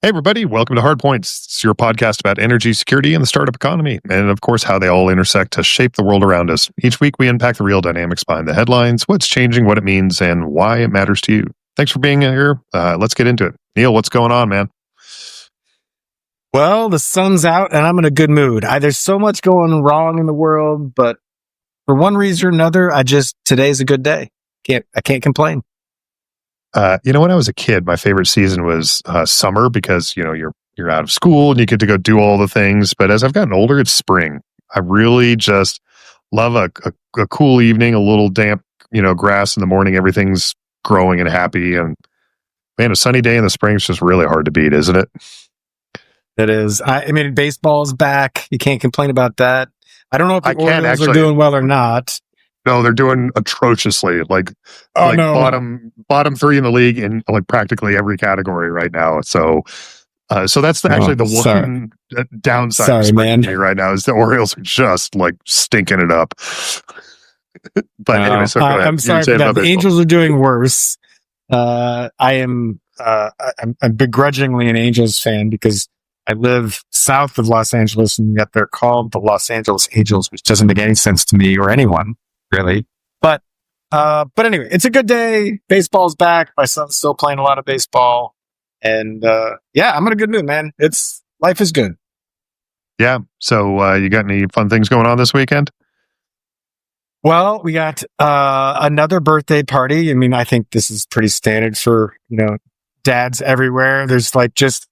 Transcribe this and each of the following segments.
Hey, everybody. Welcome to Hardpoints. It's your podcast about energy security and the startup economy, and of course, how they all intersect to shape the world around us. Each week, we unpack the real dynamics behind the headlines, what's changing, what it means, and why it matters to you. Thanks for being here. Let's get into it. Neil, what's going on, man? Well, the sun's out and I'm in a good mood. There's so much going wrong in the world, but for one reason or another, today's a good day. I can't complain. When I was a kid, my favorite season was summer because, you're out of school and you get to go do all the things. But as I've gotten older, it's spring. I really just love a cool evening, a little damp, grass in the morning. Everything's growing and happy. And man, a sunny day in the spring is just really hard to beat, isn't it? It is. I mean, baseball's back. You can't complain about that. I don't know if the Orioles are doing well or not. No, they're doing atrociously. Bottom three in the league in like practically every category right now. So that's the one downside of spring to me right now is the Orioles are just like stinking it up. But anyway, so I'm sorry for that. The Angels are doing worse. I'm begrudgingly an Angels fan because I live south of Los Angeles, and yet they're called the Los Angeles Angels, which doesn't make any sense to me or anyone, really. But anyway, it's a good day. Baseball's back. My son's still playing a lot of baseball. And I'm in a good mood, man. Life is good. Yeah. So you got any fun things going on this weekend? Well, we got another birthday party. I mean, I think this is pretty standard for, dads everywhere. There's like just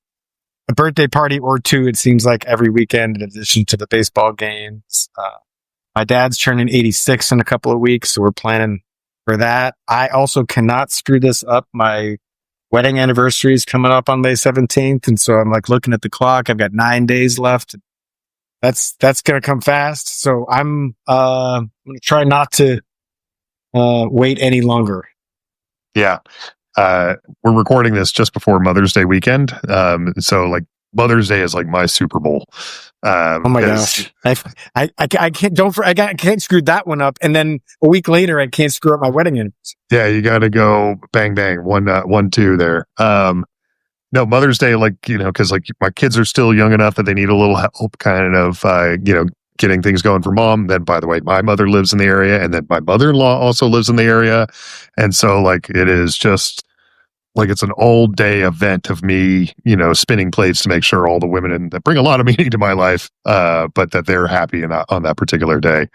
a birthday party or two, it seems like, every weekend in addition to the baseball games. My dad's turning 86 in a couple of weeks, so we're planning for that. I also cannot screw this up. My wedding anniversary is coming up on May 17th, and so I'm like looking at the clock. I've got 9 days left. That's going to come fast, so I'm going to try not to wait any longer. Yeah. We're recording this just before Mother's Day weekend. So like Mother's Day is like my Super Bowl. Oh my gosh. I can't screw that one up. And then a week later, I can't screw up my wedding anniversary. Yeah. You got to go bang, bang. 1-2 there. No, Mother's Day, cause like my kids are still young enough that they need a little help kind of, getting things going for mom. Then, by the way, my mother lives in the area, and then my mother-in-law also lives in the area. And so like, it is just like, it's an all day event of me, spinning plates to make sure all the women that bring a lot of meaning to my life, but that they're happy on that particular day.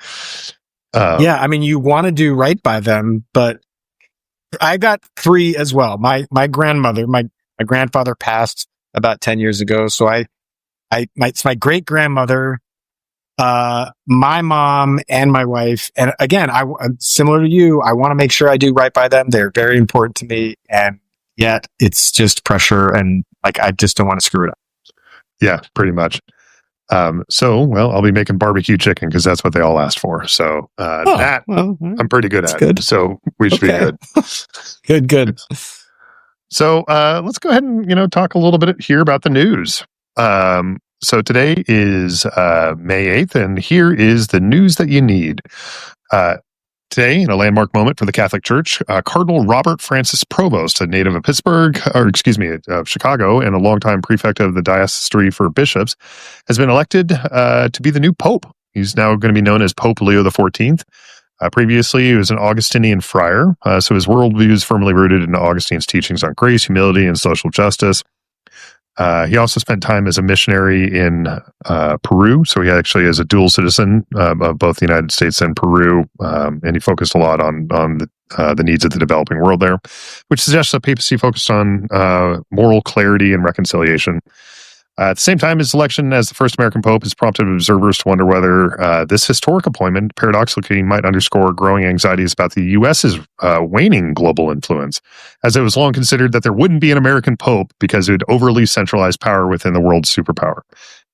I mean, you want to do right by them, but I got 3 as well. My grandmother, my grandfather passed about 10 years ago. So it's my great grandmother, my mom and my wife. And again, I'm similar to you. I want to make sure I do right by them. They're very important to me. And yet it's just pressure. And I just don't want to screw it up. Yeah, pretty much. I'll be making barbecue chicken because that's what they all asked for. So, I'm pretty good at. Good. So we should be good. Good. So, let's go ahead and, talk a little bit here about the news. So today is May 8th, and here is the news that you need. Today, in a landmark moment for the Catholic Church, Cardinal Robert Francis Provost, a native of of Chicago, and a longtime prefect of the Dicastery for Bishops, has been elected to be the new Pope. He's now going to be known as Pope Leo XIV. Previously, he was an Augustinian friar, so his worldview is firmly rooted in Augustine's teachings on grace, humility, and social justice. He also spent time as a missionary in Peru, so he actually is a dual citizen of both the United States and Peru, and he focused a lot on the needs of the developing world there, which suggests that papacy focused on moral clarity and reconciliation. At the same time, his election as the first American Pope has prompted observers to wonder whether this historic appointment paradoxically might underscore growing anxieties about the U.S.'s waning global influence, as it was long considered that there wouldn't be an American Pope because it would overly centralize power within the world's superpower.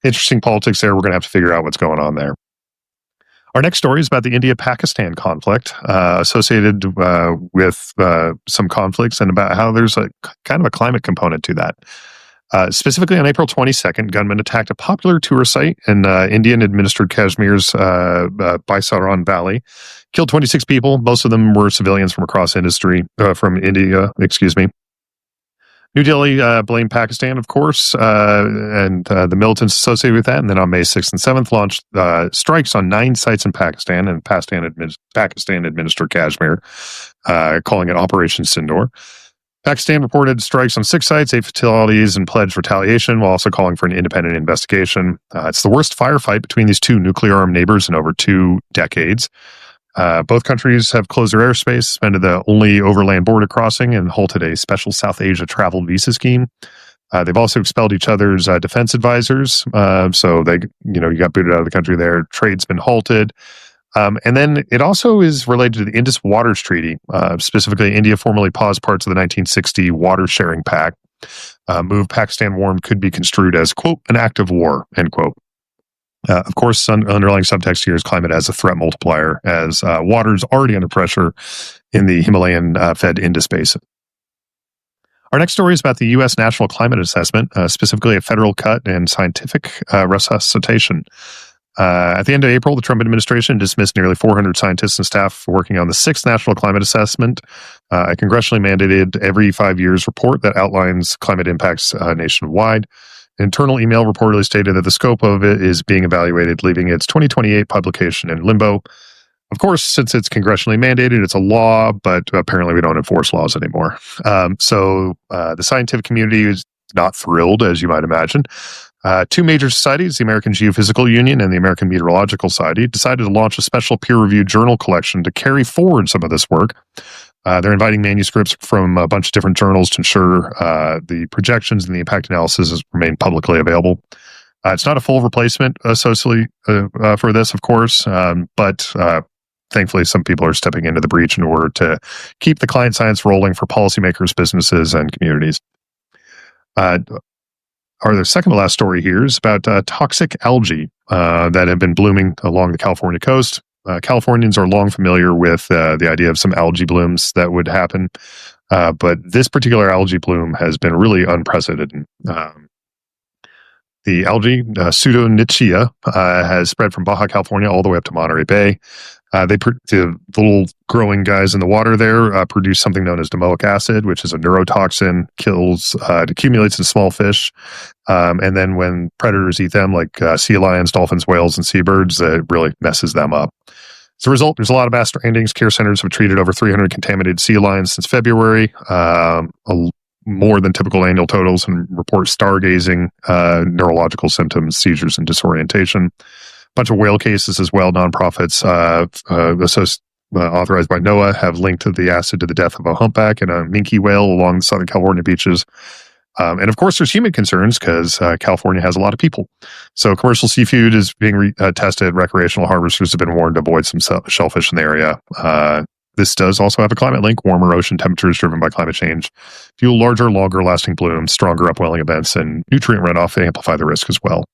Interesting politics there. We're going to have to figure out what's going on there. Our next story is about the India-Pakistan conflict associated with some conflicts and about how there's a kind of a climate component to that. Specifically on April 22nd, gunmen attacked a popular tourist site in Indian-administered Kashmir's Baisaran Valley, killed 26 people. Most of them were civilians from India. New Delhi blamed Pakistan, of course, and the militants associated with that. And then on May 6th and 7th, launched strikes on 9 sites in Pakistan and Pakistan administered Kashmir, calling it Operation Sindoor. Pakistan reported strikes on 6 sites, 8 fatalities, and pledged retaliation while also calling for an independent investigation. It's the worst firefight between these two nuclear-armed neighbors in over 2 decades. Both countries have closed their airspace, suspended the only overland border crossing, and halted a special South Asia travel visa scheme. They've also expelled each other's defense advisors. So you got booted out of the country there. Trade's been halted. And then it also is related to the Indus Waters Treaty. Specifically, India formally paused parts of the 1960 Water Sharing Pact. Move Pakistan warned could be construed as, quote, an act of war, end quote. Of course, underlying subtext here is climate as a threat multiplier, as water is already under pressure in the Himalayan-fed Indus Basin. Our next story is about the U.S. National Climate Assessment, specifically a federal cut and scientific resuscitation. At the end of April, the Trump administration dismissed nearly 400 scientists and staff working on the 6th National Climate Assessment, a congressionally mandated every 5 years report that outlines climate impacts nationwide. Internal email reportedly stated that the scope of it is being evaluated, leaving its 2028 publication in limbo. Of course, since it's congressionally mandated, it's a law, but apparently we don't enforce laws anymore. So the scientific community is not thrilled, as you might imagine. 2 major societies, the American Geophysical Union and the American Meteorological Society, decided to launch a special peer-reviewed journal collection to carry forward some of this work. They're inviting manuscripts from a bunch of different journals to ensure the projections and the impact analysis remain publicly available. It's not a full replacement socially for this, of course, but thankfully some people are stepping into the breach in order to keep the client science rolling for policymakers, businesses, and communities. Our second to last story here is about toxic algae that have been blooming along the California coast. Californians are long familiar with the idea of some algae blooms that would happen, but this particular algae bloom has been really unprecedented. The algae, Pseudonychia, has spread from Baja California all the way up to Monterey Bay. The little growing guys in the water there produce something known as domoic acid, which is a neurotoxin, it accumulates in small fish. And then when predators eat them, like sea lions, dolphins, whales, and seabirds, it really messes them up. As a result, there's a lot of mass strandings. Care centers have treated over 300 contaminated sea lions since February, more than typical annual totals, and report stargazing, neurological symptoms, seizures, and disorientation. Bunch of whale cases as well. Nonprofits authorized by NOAA have linked the acid to the death of a humpback and a minke whale along the Southern California beaches. And of course, there's human concerns because California has a lot of people. So commercial seafood is being tested. Recreational harvesters have been warned to avoid some shellfish in the area. This does also have a climate link. Warmer ocean temperatures driven by climate change fuel larger, longer lasting blooms, stronger upwelling events, and nutrient runoff amplify the risk as well.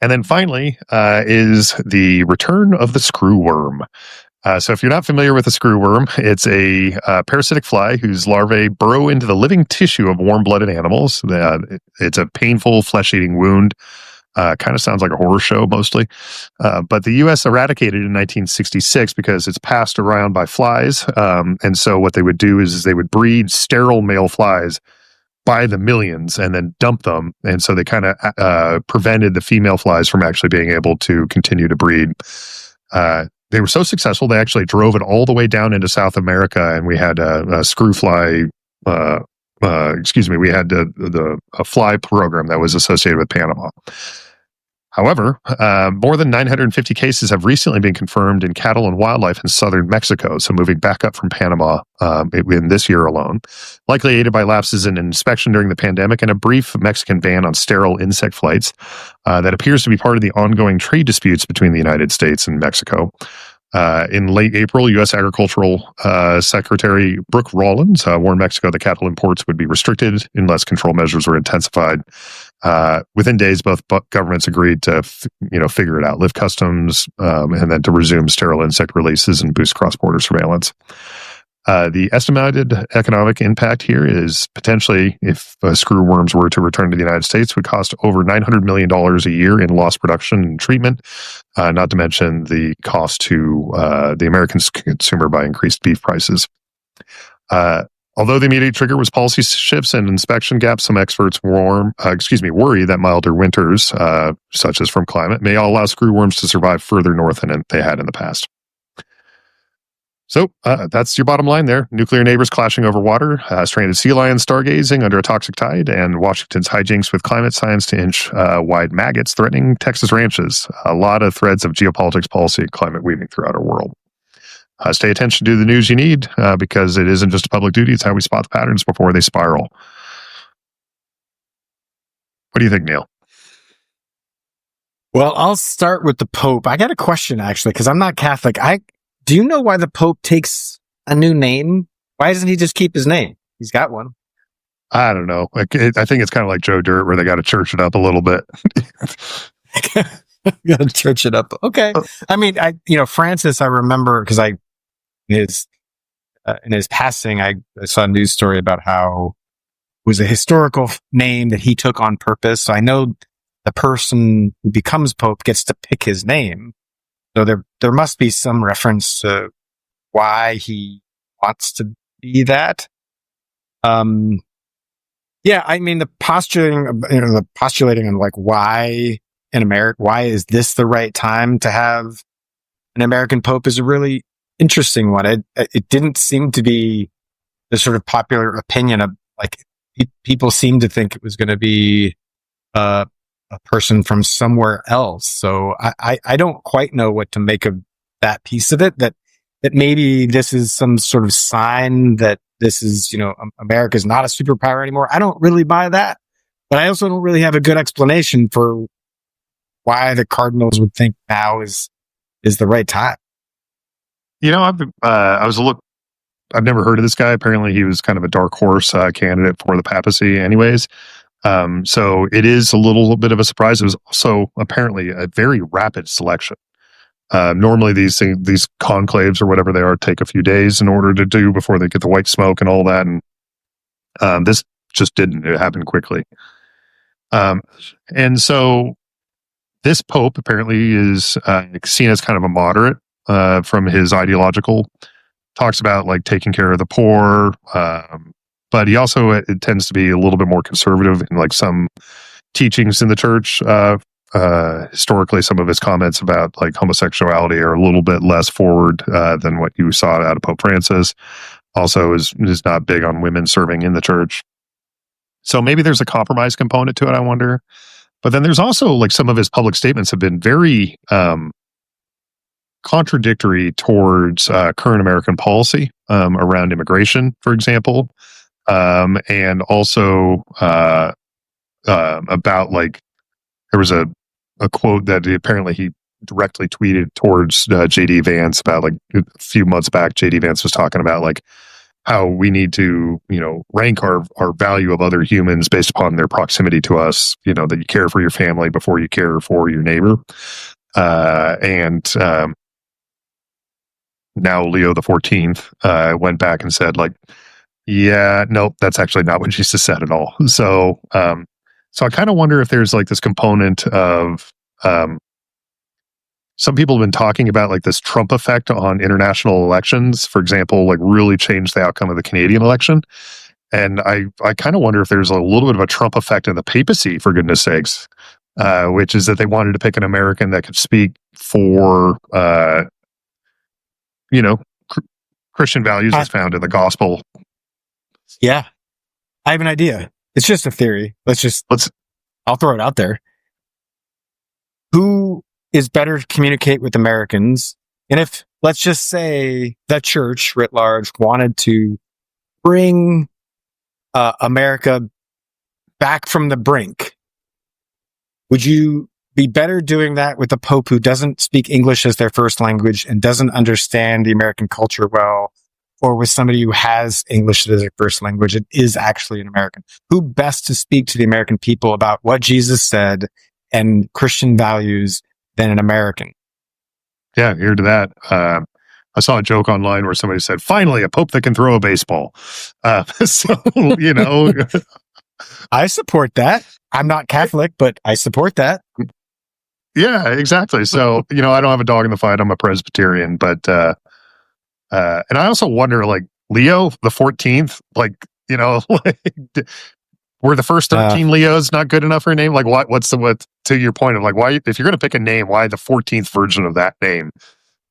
And then finally is the return of the screwworm. So if you're not familiar with the screwworm, it's a parasitic fly whose larvae burrow into the living tissue of warm-blooded animals. It's a painful flesh-eating wound. Kind of sounds like a horror show mostly. But the U.S. eradicated it in 1966 because it's passed around by flies. And so what they would do is they would breed sterile male flies by the millions and then dump them. And so they kind of prevented the female flies from actually being able to continue to breed. They were so successful, they actually drove it all the way down into South America, and we had a screw fly, we had a fly program that was associated with Panama. However, more than 950 cases have recently been confirmed in cattle and wildlife in southern Mexico, so moving back up from Panama in this year alone, likely aided by lapses in inspection during the pandemic and a brief Mexican ban on sterile insect flights that appears to be part of the ongoing trade disputes between the United States and Mexico. In late April, U.S. Agricultural Secretary Brooke Rollins warned Mexico that cattle imports would be restricted unless control measures were intensified. Within days, both governments agreed to figure it out, lift customs, and then to resume sterile insect releases and boost cross-border surveillance. The estimated economic impact here is potentially, if screwworms were to return to the United States, would cost over $900 million a year in lost production and treatment, not to mention the cost to the American consumer by increased beef prices. Although the immediate trigger was policy shifts and inspection gaps, some experts worry that milder winters, such as from climate, may allow screwworms to survive further north than they had in the past. So that's your bottom line there. Nuclear neighbors clashing over water, stranded sea lions stargazing under a toxic tide, and Washington's hijinks with climate science to inch wide maggots threatening Texas ranches. A lot of threads of geopolitics, policy, and climate weaving throughout our world. Stay attention to the news you need because it isn't just a public duty. It's how we spot the patterns before they spiral. What do you think, Neil? Well, I'll start with the Pope. I got a question, actually, because I'm not Catholic. Do you know why the Pope takes a new name? Why doesn't he just keep his name? He's got one. I don't know. I think it's kind of like Joe Dirt, where they got to church it up a little bit. Got to church it up. Okay. I mean, Francis, I remember because in his passing, I saw a news story about how it was a historical name that he took on purpose. So I know the person who becomes Pope gets to pick his name. So there must be some reference to why he wants to be that. Yeah, I mean, the postulating on like why in America, why is this the right time to have an American Pope is a really interesting one. It didn't seem to be the sort of popular opinion of like people seemed to think it was going to be a person from somewhere else. So I don't quite know what to make of that piece of it. That maybe this is some sort of sign that this is, America's not a superpower anymore. I don't really buy that, but I also don't really have a good explanation for why the Cardinals would think now is the right time. I've never heard of this guy. Apparently he was kind of a dark horse candidate for the papacy anyways. So it is a little bit of a surprise. It was also apparently a very rapid selection. Normally these conclaves or whatever they are take a few days in order to do before they get the white smoke and all that. And this just didn't. It happened quickly. And so this Pope apparently is seen as kind of a moderate from his ideological. Talks about like taking care of the poor, but he also it tends to be a little bit more conservative in like some teachings in the church. Historically, some of his comments about like homosexuality are a little bit less forward than what you saw out of Pope Francis. Also, is not big on women serving in the church. So maybe there's a compromise component to it. I wonder, but then there's also like some of his public statements have been very contradictory towards current American policy around immigration, for example, and also about like there was a quote that apparently he directly tweeted towards JD Vance about like a few months back. JD Vance was talking about like how we need to rank our value of other humans based upon their proximity to us. That you care for your family before you care for your neighbor, and now Leo the 14th went back and said like, yeah, nope, that's actually not what Jesus said at all. So I kind of wonder if there's like this component of some people have been talking about like this Trump effect on international elections, for example, like really changed the outcome of the Canadian election. And I kind of wonder if there's a little bit of a Trump effect in the papacy, for goodness sakes, which is that they wanted to pick an American that could speak for Christian values as found in the gospel. Yeah. I have an idea. It's just a theory. I'll throw it out there. Who is better to communicate with Americans? And if, let's just say, the church writ large wanted to bring America back from the brink, would you be better doing that with a Pope who doesn't speak English as their first language and doesn't understand the American culture well, or with somebody who has English as their first language and is actually an American? Who best to speak to the American people about what Jesus said and Christian values than an American? Yeah, here to that. I saw a joke online where somebody said, finally, a Pope that can throw a baseball. So, I support that. I'm not Catholic, but I support that. Yeah, exactly. So, I don't have a dog in the fight. I'm a Presbyterian, but and I also wonder, like Leo the 14th, like, like, were the first 13 Leos not good enough for a name? Like, what to your point of like, why, if you're going to pick a name, why the 14th version of that name?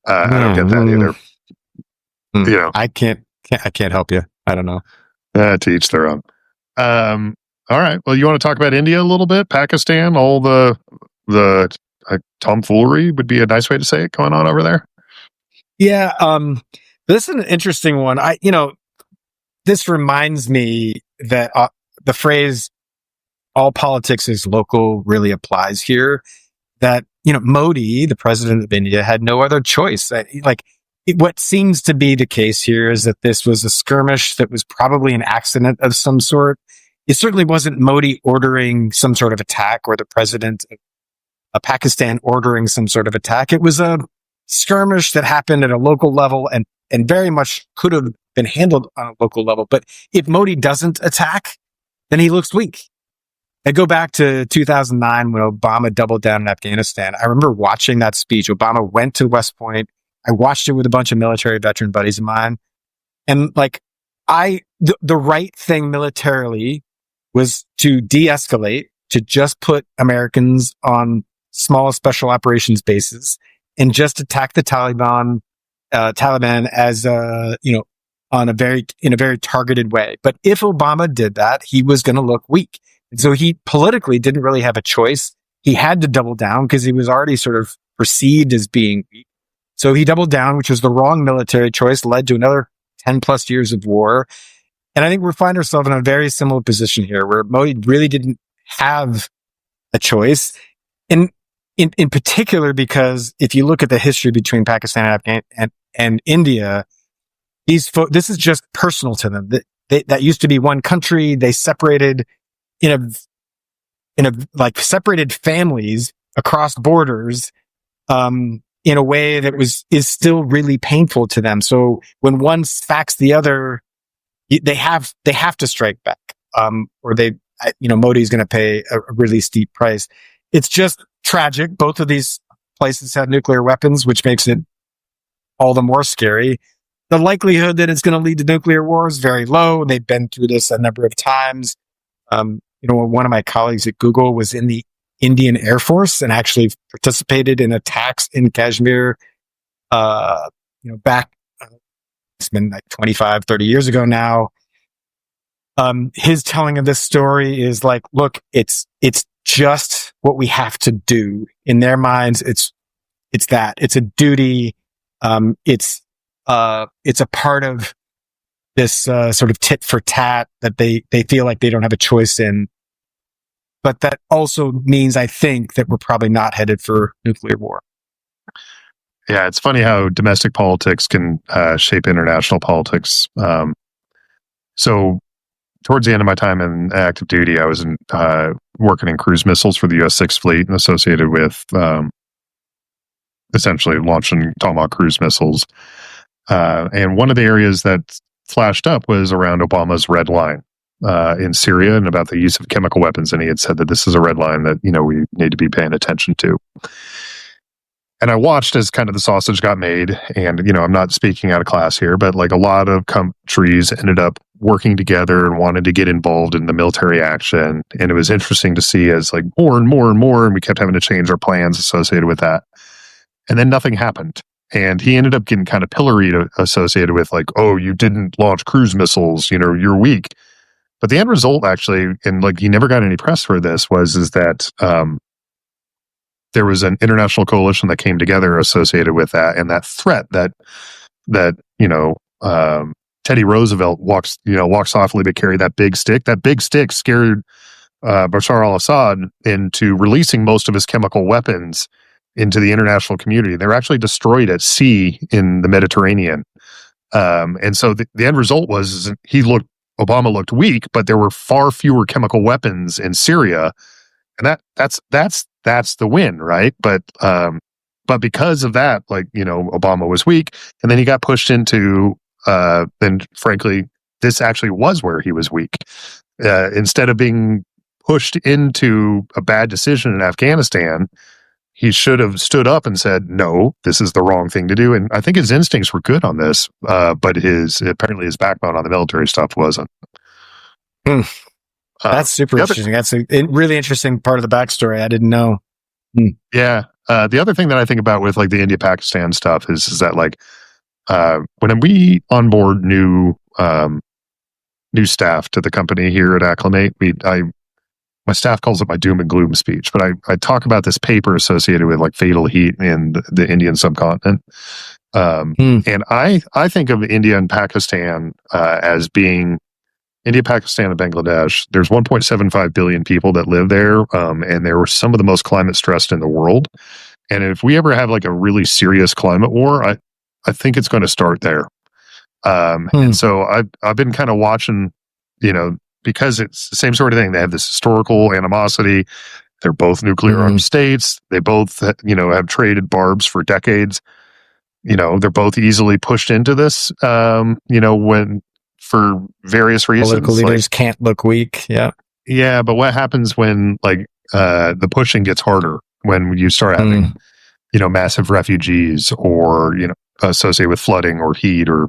I don't get that either. I can't help you. I don't know. To each their own. All right. Well, you want to talk about India a little bit? Pakistan, all the tomfoolery would be a nice way to say it going on over there. Yeah. This is an interesting one. This reminds me that the phrase "all politics is local" really applies here. That Modi, the president of India, had no other choice. What seems to be the case here is that this was a skirmish that was probably an accident of some sort. It certainly wasn't Modi ordering some sort of attack or the president of Pakistan ordering some sort of attack. It was a skirmish that happened at a local level and very much could have been handled on a local level. But if Modi doesn't attack, then he looks weak. I go back to 2009 when Obama doubled down in Afghanistan. I remember watching that speech. Obama went to West Point. I watched it with a bunch of military veteran buddies of mine. And the right thing militarily was to de-escalate, to just put Americans on small special operations bases and just attack the Taliban as in a very targeted way. But if Obama did that, he was going to look weak. And so he politically didn't really have a choice. He had to double down because he was already sort of perceived as being weak. So he doubled down, which was the wrong military choice, led to another 10 plus years of war. And I think we find ourselves in a very similar position here where Modi really didn't have a choice. And in particular, because if you look at the history between Pakistan and India, this is just personal to them. That used to be one country. They separated separated families across borders, in a way that is still really painful to them. So when one backs the other, they have to strike back, or Modi's going to pay a really steep price. It's just tragic. Both of these places have nuclear weapons, which makes it all the more scary. The likelihood that it's going to lead to nuclear war is very low. They've been through this a number of times. One of my colleagues at Google was in the Indian Air Force and actually participated in attacks in Kashmir, back, it's been like 25, 30 years ago now. His telling of this story is like, look, it's just what we have to do. In their minds, it's a duty. It's a part of this, sort of tit for tat that they feel like they don't have a choice in. But that also means, I think, that we're probably not headed for nuclear war. Yeah, it's funny how domestic politics can shape international politics. So towards the end of my time in active duty, I was working in cruise missiles for the U.S. Sixth Fleet and associated with essentially launching Tomahawk cruise missiles. And one of the areas that flashed up was around Obama's red line in Syria and about the use of chemical weapons. And he had said that this is a red line that, we need to be paying attention to. And I watched as kind of the sausage got made. And, I'm not speaking out of class here, but like a lot of countries ended up working together and wanted to get involved in the military action. And it was interesting to see as like more and more and more, and we kept having to change our plans associated with that. And then nothing happened. And he ended up getting kind of pilloried associated with like, oh, you didn't launch cruise missiles, you're weak. But the end result actually, and like he never got any press for this, is that there was an international coalition that came together associated with that, and that threat that Teddy Roosevelt walks softly but carry that big stick. That big stick scared Bashar al-Assad into releasing most of his chemical weapons into the international community. They were actually destroyed at sea in the Mediterranean. And so the end result was Obama looked weak, but there were far fewer chemical weapons in Syria. And that's the win, right? But because of that, Obama was weak, and then he got pushed into, then frankly, this actually was where he was weak. Instead of being pushed into a bad decision in Afghanistan, he should have stood up and said, no, this is the wrong thing to do. And I think his instincts were good on this, but apparently his backbone on the military stuff wasn't. That's super interesting. That's a really interesting part of the backstory I didn't know. Yeah. The other thing that I think about with like the India-Pakistan stuff is that like when we onboard new staff to the company here at Acclimate, my staff calls it my doom and gloom speech, but I talk about this paper associated with like fatal heat in the Indian subcontinent. And I think of India and Pakistan as being India, Pakistan, and Bangladesh. There's 1.75 billion people that live there, and they're some of the most climate stressed in the world. And if we ever have like a really serious climate war, I think it's going to start there. And so I've been kind of watching, because it's the same sort of thing. They have this historical animosity. They're both nuclear armed states. They both, have traded barbs for decades. They're both easily pushed into this, when for various reasons. Political leaders can't look weak. Yeah. Yeah. But what happens when the pushing gets harder, when you start having, massive refugees or, associated with flooding or heat or,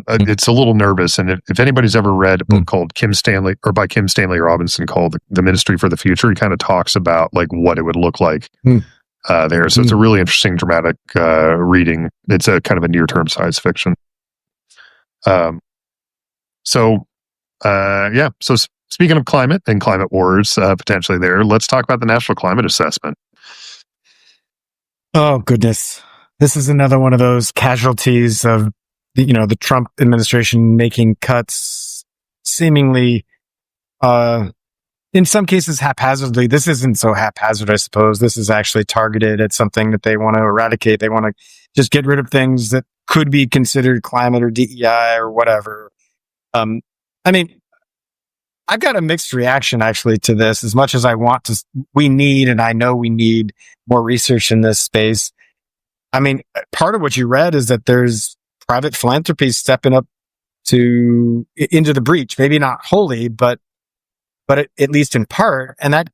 it's a little nervous. And if anybody's ever read a book called by Kim Stanley Robinson called The Ministry for the Future, he kind of talks about like what it would look like there. So it's a really interesting, dramatic reading. It's a kind of a near-term science fiction. So speaking of climate and climate wars potentially there, let's talk about the National Climate Assessment. Oh, goodness. This is another one of those casualties of the Trump administration making cuts seemingly, in some cases haphazardly. This isn't so haphazard, I suppose. This is actually targeted at something that they want to eradicate. They want to just get rid of things that could be considered climate or DEI or whatever. I mean, I've got a mixed reaction actually to this. As much as I want and I know we need more research in this space. I mean, part of what you read is that there's private philanthropy stepping up into the breach, maybe not wholly, but at least in part. And that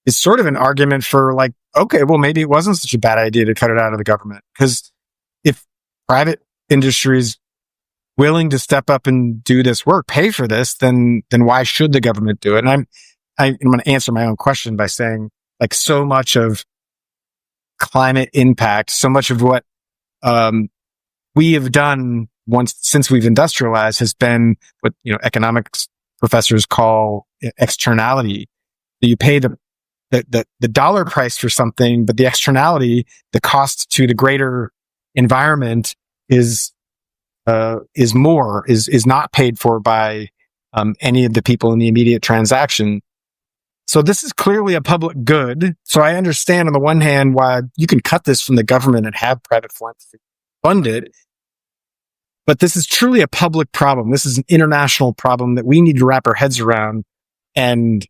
is sort of an argument for like, okay, well, maybe it wasn't such a bad idea to cut it out of the government. Because if private industry is willing to step up and do this work, pay for this, then why should the government do it? And I'm going to answer my own question by saying like so much of climate impact, so much of what, we have done since we've industrialized has been what economics professors call externality. You pay the dollar price for something, but the externality, the cost to the greater environment is not paid for by any of the people in the immediate transaction. So this is clearly a public good. So I understand on the one hand why you can cut this from the government and have private philanthropy fund it. But this is truly a public problem. This is an international problem that we need to wrap our heads around and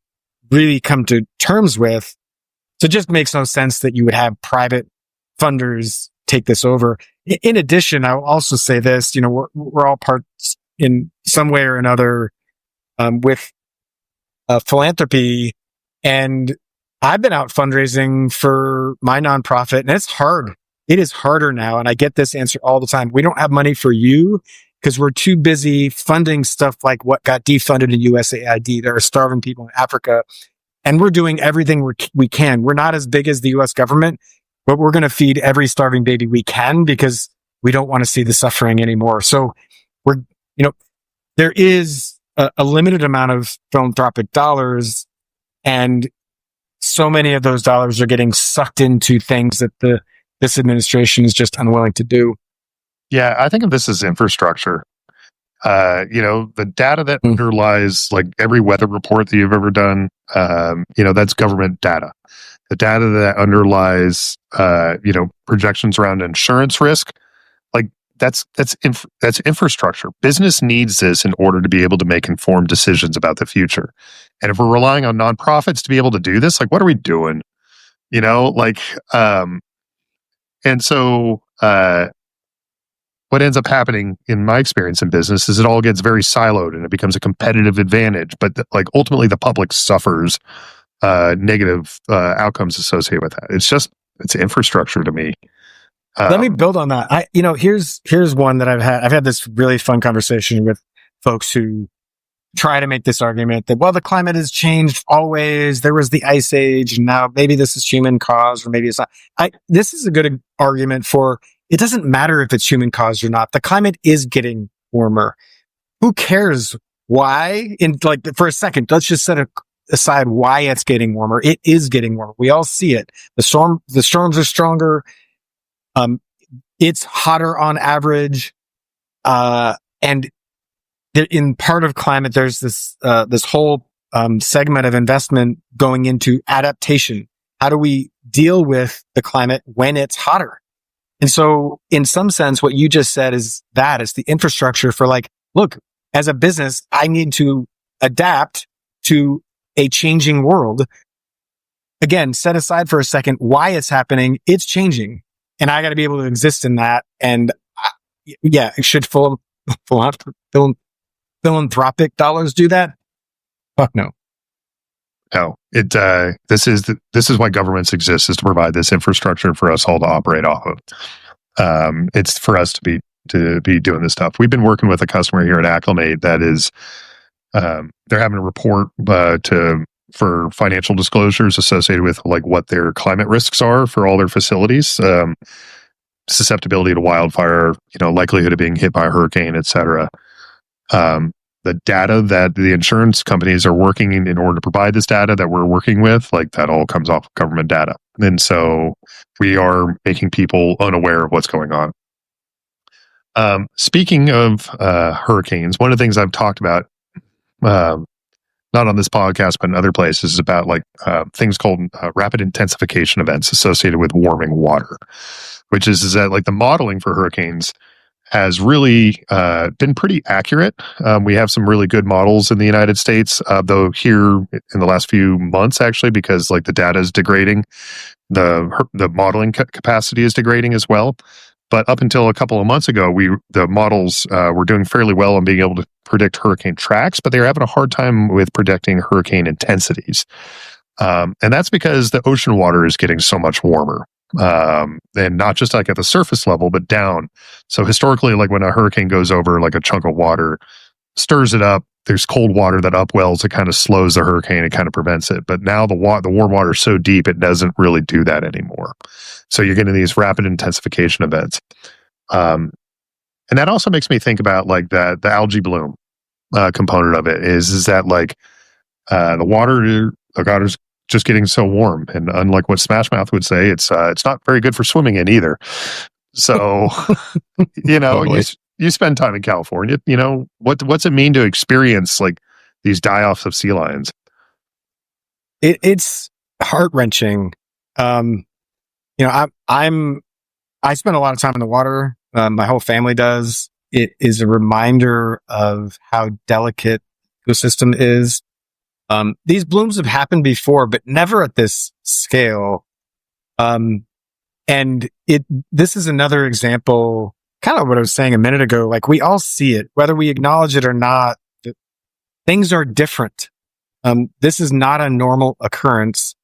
really come to terms with. So it just makes no sense that you would have private funders take this over. In addition, I will also say this, we're all parts in some way or another with philanthropy. And I've been out fundraising for my nonprofit, and it's hard. It is harder now. And I get this answer all the time. We don't have money for you because we're too busy funding stuff like what got defunded in USAID. There are starving people in Africa, and we're doing everything we can. We're not as big as the US government, but we're going to feed every starving baby we can because we don't want to see the suffering anymore. So there is a limited amount of philanthropic dollars, and so many of those dollars are getting sucked into things that this administration is just unwilling to do. Yeah, I think of this as infrastructure. The data that underlies like every weather report that you've ever done, that's government data. The data that underlies, projections around insurance risk, like that's infrastructure. Business needs this in order to be able to make informed decisions about the future. And if we're relying on nonprofits to be able to do this, like what are we doing? And so what ends up happening in my experience in business is it all gets very siloed and it becomes a competitive advantage. But ultimately the public suffers negative outcomes associated with that. It's infrastructure to me. Let me build on that. Here's one that I've had this really fun conversation with folks who try to make this argument that, well, the climate has changed always. There was the ice age, and now maybe this is human caused, or maybe it's not. This is a good argument for, it doesn't matter if it's human caused or not. The climate is getting warmer. Who cares why? For a second, let's just set aside why it's getting warmer. It is getting warmer. We all see it. The storms are stronger. It's hotter on average. And in part of climate, there's this whole segment of investment going into adaptation. How do we deal with the climate when it's hotter? And so in some sense, what you just said is the infrastructure for look, as a business, I need to adapt to a changing world. Again, set aside for a second why it's happening. It's changing. And I got to be able to exist in that. And should philanthropic dollars do that? Fuck no. No, this is why governments exist, is to provide this infrastructure for us all to operate off of. It's for us to be doing this stuff. We've been working with a customer here at Acclimate that is, they're having a report for financial disclosures associated with what their climate risks are for all their facilities, susceptibility to wildfire, likelihood of being hit by a hurricane, etc. The data that the insurance companies are working in order to provide this data that we're working with, that all comes off of government data. And so we are making people unaware of what's going on. Speaking of hurricanes, one of the things I've talked about, not on this podcast, but in other places, is about things called rapid intensification events associated with warming water, which is that the modeling for hurricanes has really been pretty accurate. We have some really good models in the United States, though here in the last few months, actually, because the data is degrading, the modeling capacity is degrading as well. But up until a couple of months ago, the models were doing fairly well on being able to predict hurricane tracks, but they were having a hard time with predicting hurricane intensities. And that's because the ocean water is getting so much warmer. And not just at the surface level, but down. So historically, when a hurricane goes over a chunk of water, stirs it up, there's cold water that upwells. It kind of slows the hurricane. It kind of prevents it. But now the warm water is so deep, it doesn't really do that anymore. So you're getting these rapid intensification events. And that also makes me think about the algae bloom component of it is that the water's just getting so warm, and unlike what Smash Mouth would say, it's not very good for swimming in either. So, totally. you spend time in California. What's it mean to experience these die-offs of sea lions? It's heart-wrenching. I spend a lot of time in the water. My whole family does. It is a reminder of how delicate the ecosystem is. These blooms have happened before, but never at this scale. And this is another example, kind of what I was saying a minute ago. We all see it, whether we acknowledge it or not. Things are different. This is not a normal occurrence.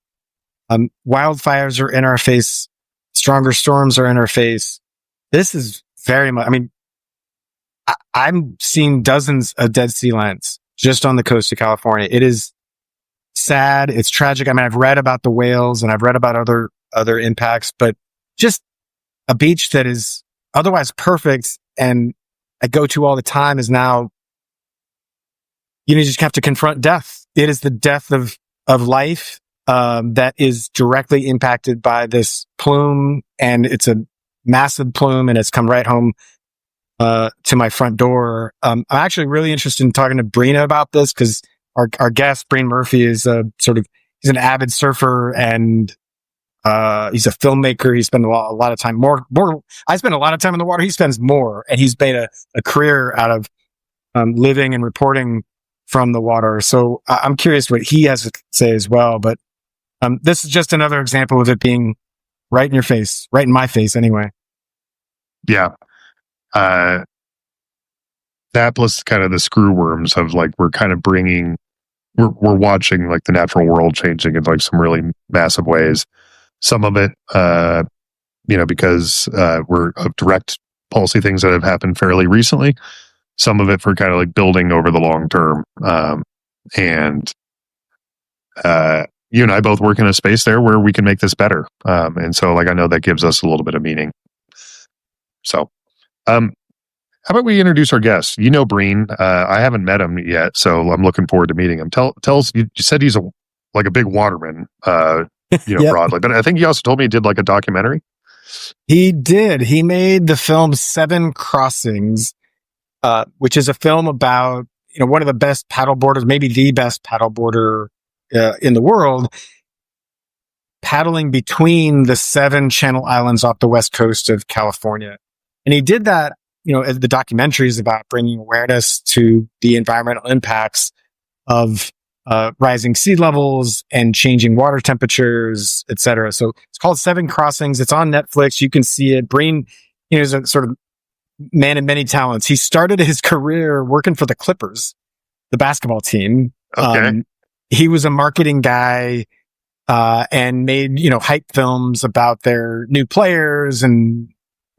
Wildfires are in our face. Stronger storms are in our face. This is very much, I'm seeing dozens of dead sea lions just on the coast of California. It is sad. It's tragic. I've read about the whales and I've read about other impacts, but just a beach that is otherwise perfect and I go to all the time is now, you just have to confront death. It is the death of life that is directly impacted by this plume, and it's a massive plume, and it's come right home to my front door. I'm actually really interested in talking to Breene about this because our guest, Breene Murphy, is he's an avid surfer and he's a filmmaker. He spends a lot of time more. I spend a lot of time in the water. He spends more, and he's made a career out of living and reporting from the water. So I'm curious what he has to say as well. But this is just another example of it being right in your face, right in my face anyway. Yeah. That plus kind of the screw worms of we're kind of bringing we're watching like the natural world changing in like some really massive ways. Some of it, because we're of direct policy things that have happened fairly recently. Some of it for kind of like building over the long term. And you and I both work in a space there where we can make this better. And so like I know that gives us a little bit of meaning. So how about we introduce our guest? You know Breene. I haven't met him yet, so I'm looking forward to meeting him. Tell us, you said he's like a big waterman, Yep. broadly. But I think he also told me he did like a documentary. He did. He made the film Seven Crossings, which is a film about, one of the best paddleboarders, maybe the best paddleboarder in the world, paddling between the 7 Channel Islands off the west coast of California. And he did that, as the documentary is about bringing awareness to the environmental impacts of rising sea levels and changing water temperatures, et cetera. So it's called Seven Crossings. It's on Netflix. You can see it. Breene, is a sort of man of many talents. He started his career working for the Clippers, the basketball team. Okay. He was a marketing guy and made, hype films about their new players and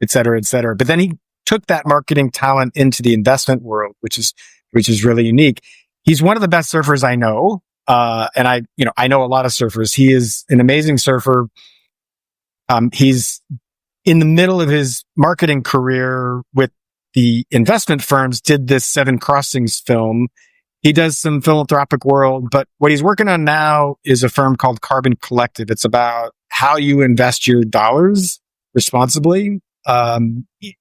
et cetera, et cetera. But then he took that marketing talent into the investment world, which is really unique. He's one of the best surfers I know. And I know a lot of surfers. He is an amazing surfer. He's in the middle of his marketing career with the investment firms, did this Seven Crossings film. He does some philanthropic world, but what he's working on now is a firm called Carbon Collective. It's about how you invest your dollars responsibly.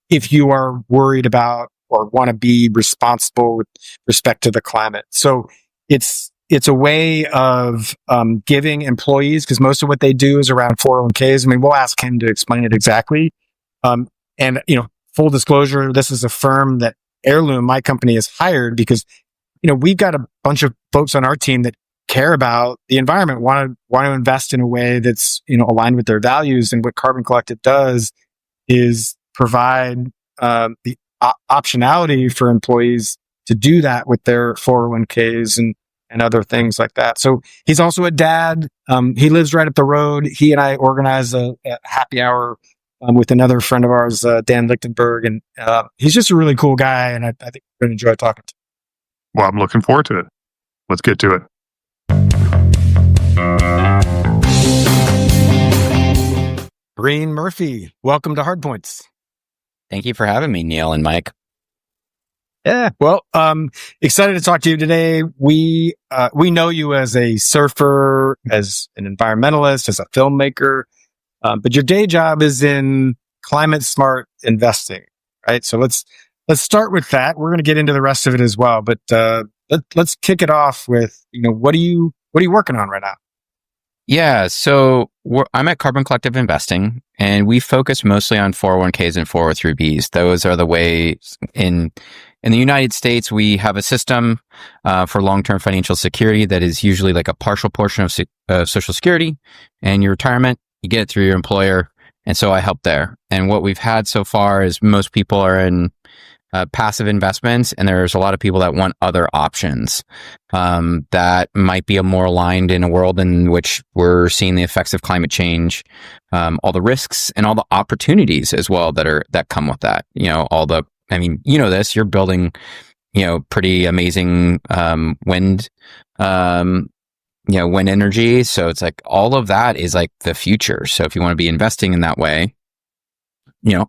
If you are worried about or want to be responsible with respect to the climate. So it's a way of giving employees, because most of what they do is around 401ks. I mean, we'll ask him to explain it exactly. And full disclosure, this is a firm that Heirloom, my company, has hired because, we've got a bunch of folks on our team that care about the environment, want to invest in a way that's, aligned with their values. And what Carbon Collective does is provide the optionality for employees to do that with their 401ks and other things like that. So he's also a dad. He lives right up the road. He and I organize a happy hour with another friend of ours, Dan Lichtenberg. And he's just a really cool guy. And I think we're going to enjoy talking to him. Well, I'm looking forward to it. Let's get to it. Breene Murphy, welcome to Hardpoints. Thank you for having me, Neil and Mike. Yeah, well, excited to talk to you today. We know you as a surfer, as an environmentalist, as a filmmaker, but your day job is in climate smart investing, right? So let's start with that. We're going to get into the rest of it as well, but let's kick it off with what are you working on right now? Yeah, so I'm at Carbon Collective Investing, and we focus mostly on 401ks and 403bs. Those are the ways in the United States, we have a system for long-term financial security that is usually like a partial portion of Social Security and your retirement. You get it through your employer, and so I help there. And what we've had so far is most people are in passive investments, and there's a lot of people that want other options that might be more aligned in a world in which we're seeing the effects of climate change, all the risks and all the opportunities as well that come with that. This, you're building, pretty amazing wind, wind energy. So it's like all of that is like the future. So if you want to be investing in that way,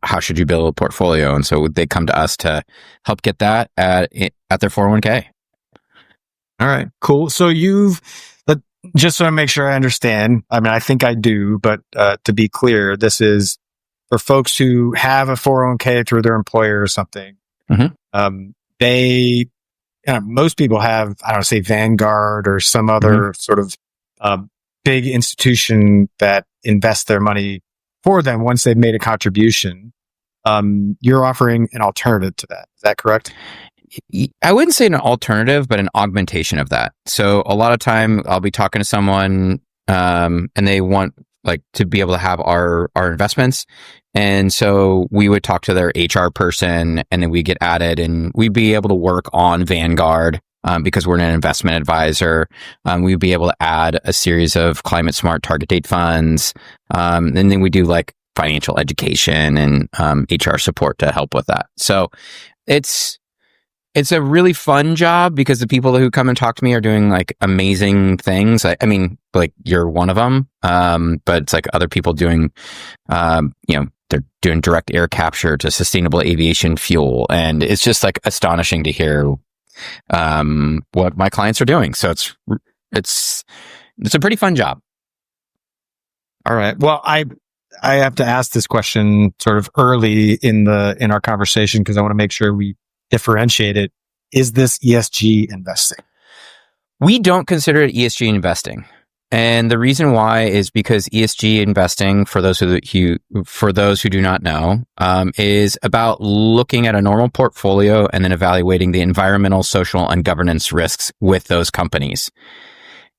how should you build a portfolio? And so they come to us to help get that at their 401k. All right, cool. So just so I make sure I understand, I mean, I think I do, but to be clear, this is for folks who have a 401k through their employer or something. Mm-hmm. Most people have, I don't know, say Vanguard or some other sort of big institution that invests their money for them once they've made a contribution. You're offering an alternative to that. Is that correct? I wouldn't say an alternative, but an augmentation of that. So a lot of time I'll be talking to someone and they want to be able to have our investments. And so we would talk to their HR person, and then we get added, and we'd be able to work on Vanguard because we're an investment advisor. We'd be able to add a series of climate smart target date funds. And then we do like financial education and HR support to help with that. So it's a really fun job because the people who come and talk to me are doing like amazing things. I mean, like you're one of them. But it's like other people doing, they're doing direct air capture to sustainable aviation fuel. And it's just like astonishing to hear, what my clients are doing. So it's a pretty fun job. All right. Well, I have to ask this question sort of early in our conversation because I want to make sure we differentiate it. Is this ESG investing? We don't consider it ESG investing. And the reason why is because ESG investing, for those who do not know, is about looking at a normal portfolio and then evaluating the environmental, social, and governance risks with those companies.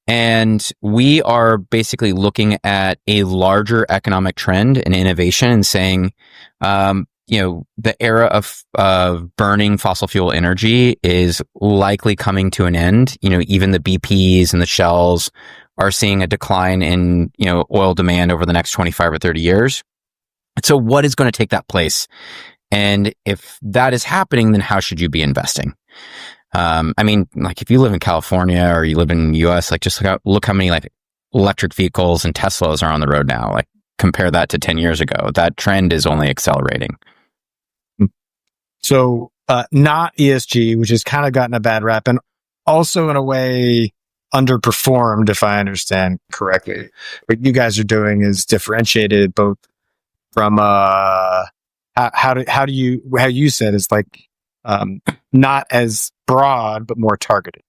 And we are basically looking at a larger economic trend and innovation and saying, the era of burning fossil fuel energy is likely coming to an end. Even the BPs and the Shells are seeing a decline in, oil demand over the next 25 or 30 years. So what is going to take that place? And if that is happening, then how should you be investing? Like if you live in California or you live in the US, like just look how many like electric vehicles and Teslas are on the road now. Like compare that to 10 years ago. That trend is only accelerating. So, not ESG, which has kind of gotten a bad rap and also in a way underperformed, if I understand correctly. What you guys are doing is differentiated both from, how you said is like, not as broad, but more targeted.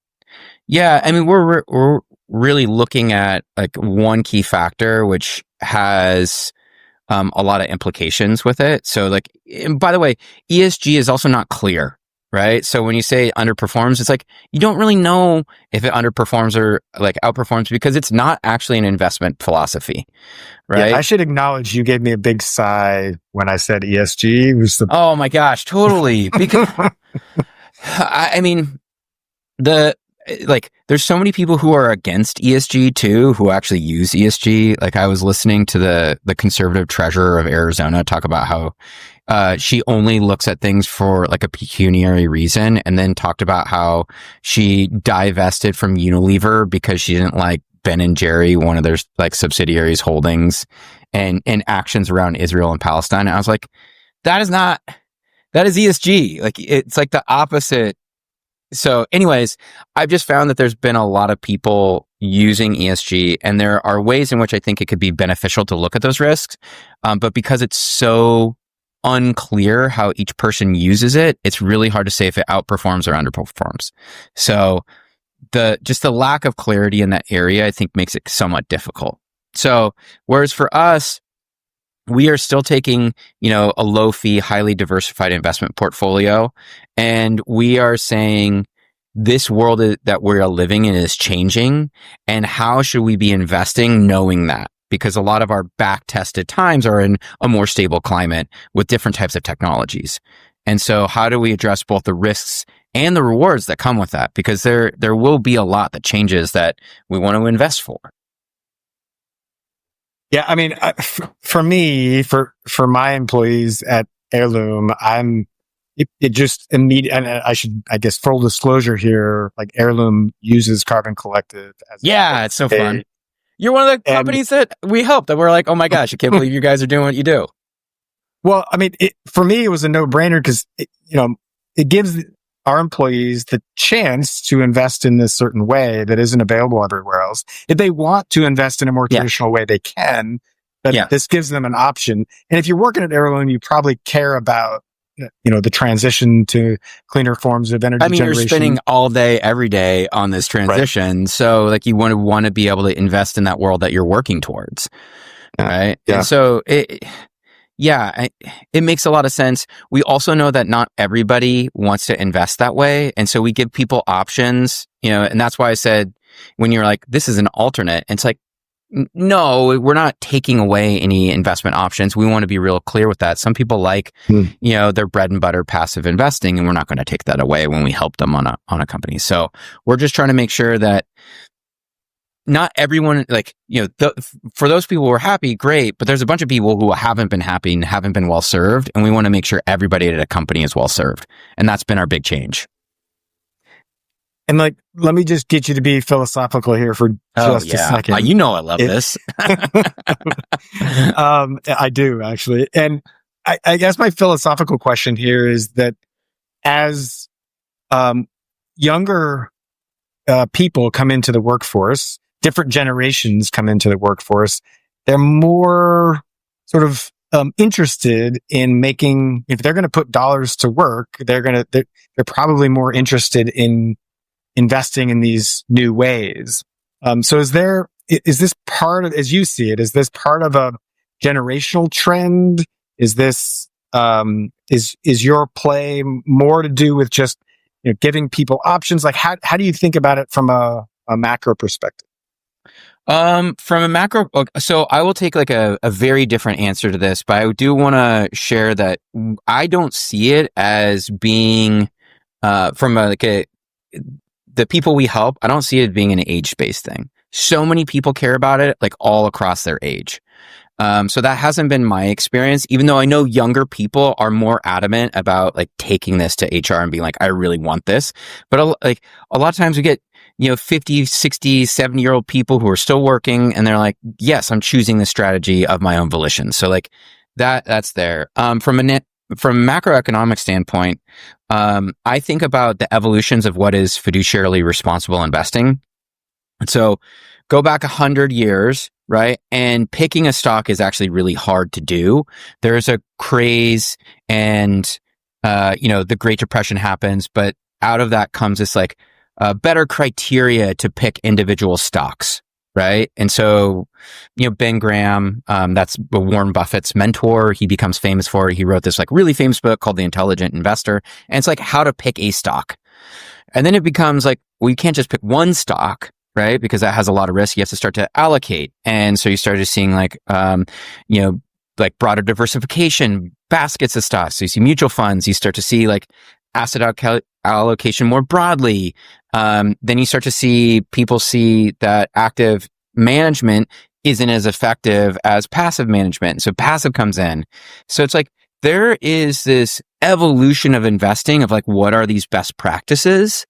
Yeah. I mean, we're really looking at like one key factor, which has a lot of implications with it. So like, and by the way, ESG is also not clear, right? So when you say underperforms, it's like, you don't really know if it underperforms or like outperforms because it's not actually an investment philosophy, right? Yeah, I should acknowledge you gave me a big sigh when I said ESG. Oh my gosh, totally. Because there's so many people who are against ESG too, who actually use ESG. Like I was listening to the conservative treasurer of Arizona talk about how she only looks at things for like a pecuniary reason, and then talked about how she divested from Unilever because she didn't like Ben and Jerry, one of their like subsidiaries holdings and actions around Israel and Palestine. And I was like, that is ESG. Like it's like the opposite. So anyways, I've just found that there's been a lot of people using ESG, and there are ways in which I think it could be beneficial to look at those risks. But because it's so unclear how each person uses it, it's really hard to say if it outperforms or underperforms. So the lack of clarity in that area, I think, makes it somewhat difficult. So whereas for us, we are still taking, a low fee, highly diversified investment portfolio. And we are saying this world that we're living in is changing. And how should we be investing knowing that? Because a lot of our back tested times are in a more stable climate with different types of technologies. And so how do we address both the risks and the rewards that come with that? Because there will be a lot that changes that we want to invest for. Yeah, I mean, for me, for my employees at Heirloom, it just immediate. And I guess, full disclosure here, like Heirloom uses Carbon Collective as it's so fun. You're one of the companies that we helped. That we're like, oh my gosh, I can't believe you guys are doing what you do. Well, I mean, for me, it was a no-brainer because it gives our employees the chance to invest in this certain way that isn't available everywhere else. If they want to invest in a more traditional way, they can. But this gives them an option. And if you're working at Heirloom, you probably care about the transition to cleaner forms of energy generation. You're spending all day, every day on this transition. Right. So like you want to be able to invest in that world that you're working towards. Right. Yeah. And so it makes a lot of sense. We also know that not everybody wants to invest that way. And so we give people options, and that's why I said, when you're like, this is an alternate, it's like, no, we're not taking away any investment options. We want to be real clear with that. Some people like, their bread and butter passive investing, and we're not going to take that away when we help them on a company. So we're just trying to make sure that not everyone, for those people who are happy, great, but there's a bunch of people who haven't been happy and haven't been well served, and we want to make sure everybody at a company is well served. And that's been our big change. And let me just get you to be philosophical here for just a second. I love this. I do, actually. And I guess my philosophical question here is that as younger people come into the workforce, different generations come into the workforce, they're more sort of interested in making, if they're going to put dollars to work, they're probably more interested in investing in these new ways. So is this part of, as you see it, is this part of a generational trend? Is this, is your play more to do with just, giving people options? Like how do you think about it from a macro perspective? From a macro, so I will take a very different answer to this, but I do want to share that I don't see it as being, the people we help, I don't see it being an age-based thing. So many people care about it, all across their age. So that hasn't been my experience, even though I know younger people are more adamant about taking this to HR and being I really want this. But a lot of times we get, 50, 60, 70-year-old people who are still working and they're yes, I'm choosing the strategy of my own volition. So that's there. From a macroeconomic standpoint, I think about the evolutions of what is fiduciarily responsible investing. So go back 100 years, right? And picking a stock is actually really hard to do. There's a craze and, the Great Depression happens, but out of that comes this better criteria to pick individual stocks. Right. And so, Ben Graham, that's Warren Buffett's mentor. He becomes famous for it. He wrote this really famous book called The Intelligent Investor. And it's how to pick a stock. And then it becomes you can't just pick one stock, right? Because that has a lot of risk. You have to start to allocate. And so you started seeing broader diversification, baskets of stocks. So you see mutual funds. You start to see asset allocation more broadly. Then you start to see people see that active management isn't as effective as passive management. So passive comes in. So it's there is this evolution of investing of what are these best practices?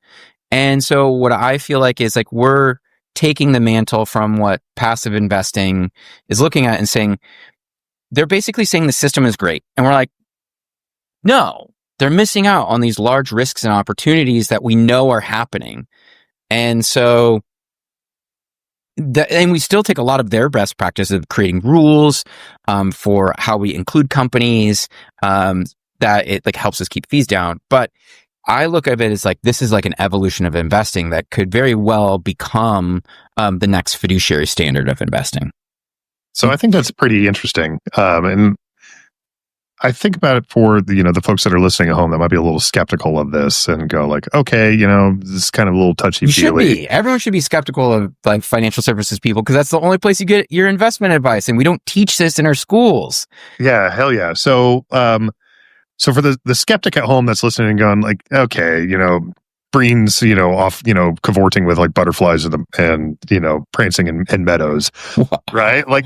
And so what I feel is we're taking the mantle from what passive investing is looking at and saying, they're basically saying the system is great. And we're no. They're missing out on these large risks and opportunities that we know are happening. And so, and we still take a lot of their best practices of creating rules for how we include companies, that it helps us keep fees down. But I look at it as this is an evolution of investing that could very well become the next fiduciary standard of investing. So I think that's pretty interesting. And I think about it for the folks that are listening at home that might be a little skeptical of this and go okay, this is kind of a little touchy-feely. You should be. Everyone should be skeptical of financial services people because that's the only place you get your investment advice, and we don't teach this in our schools. Yeah, hell yeah. So, so for the skeptic at home that's listening and going okay, Breene's, off, cavorting with What? butterflies and prancing in meadows, right? What?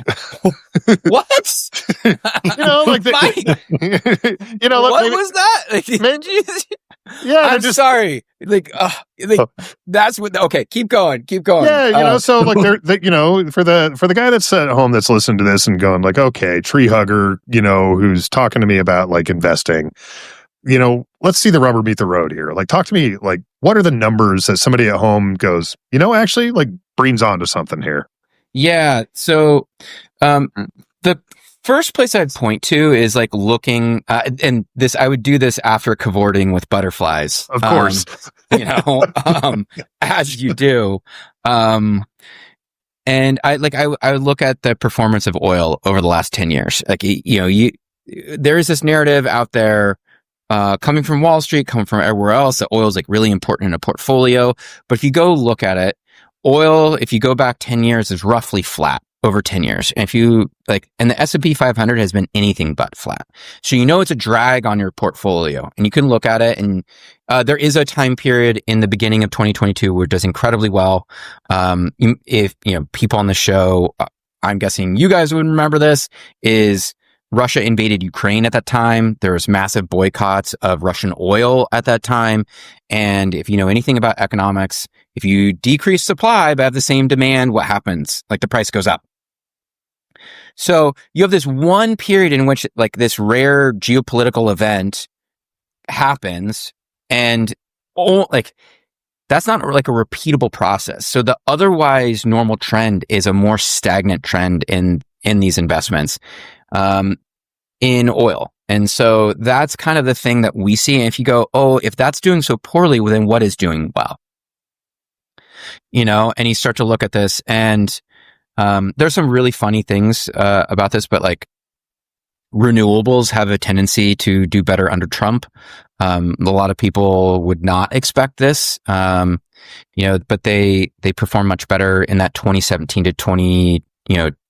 What was that? Yeah, I'm sorry. That's what. Okay, keep going. Yeah, so for the guy that's at home that's listening to this and going okay, tree hugger, who's talking to me about investing. Let's see the rubber meet the road here. Talk to me, what are the numbers that somebody at home goes, actually, Breene's onto something here? Yeah. So, the first place I'd point to is looking, and this, I would do this after cavorting with butterflies. Of course. As you do. And I would look at the performance of oil over the last 10 years. There is this narrative out there, coming from Wall Street, coming from everywhere else, that oil is really important in a portfolio. But if you go look at it, oil, if you go back 10 years, is roughly flat over 10 years. And if you and the S&P 500 has been anything but flat. So it's a drag on your portfolio, and you can look at it. And there is a time period in the beginning of 2022 where it does incredibly well. If people on the show, I'm guessing you guys would remember this, is Russia invaded Ukraine at that time. There was massive boycotts of Russian oil at that time. And if you know anything about economics, if you decrease supply but have the same demand, what happens? The price goes up. So you have this one period in which this rare geopolitical event happens, and that's not a repeatable process. So the otherwise normal trend is a more stagnant trend in these investments in oil. And so that's kind of the thing that we see. And if you go, if that's doing so poorly, well, then what is doing well? And you start to look at this, and there's some really funny things about this, but renewables have a tendency to do better under Trump. A lot of people would not expect this, but they perform much better in that 2017 to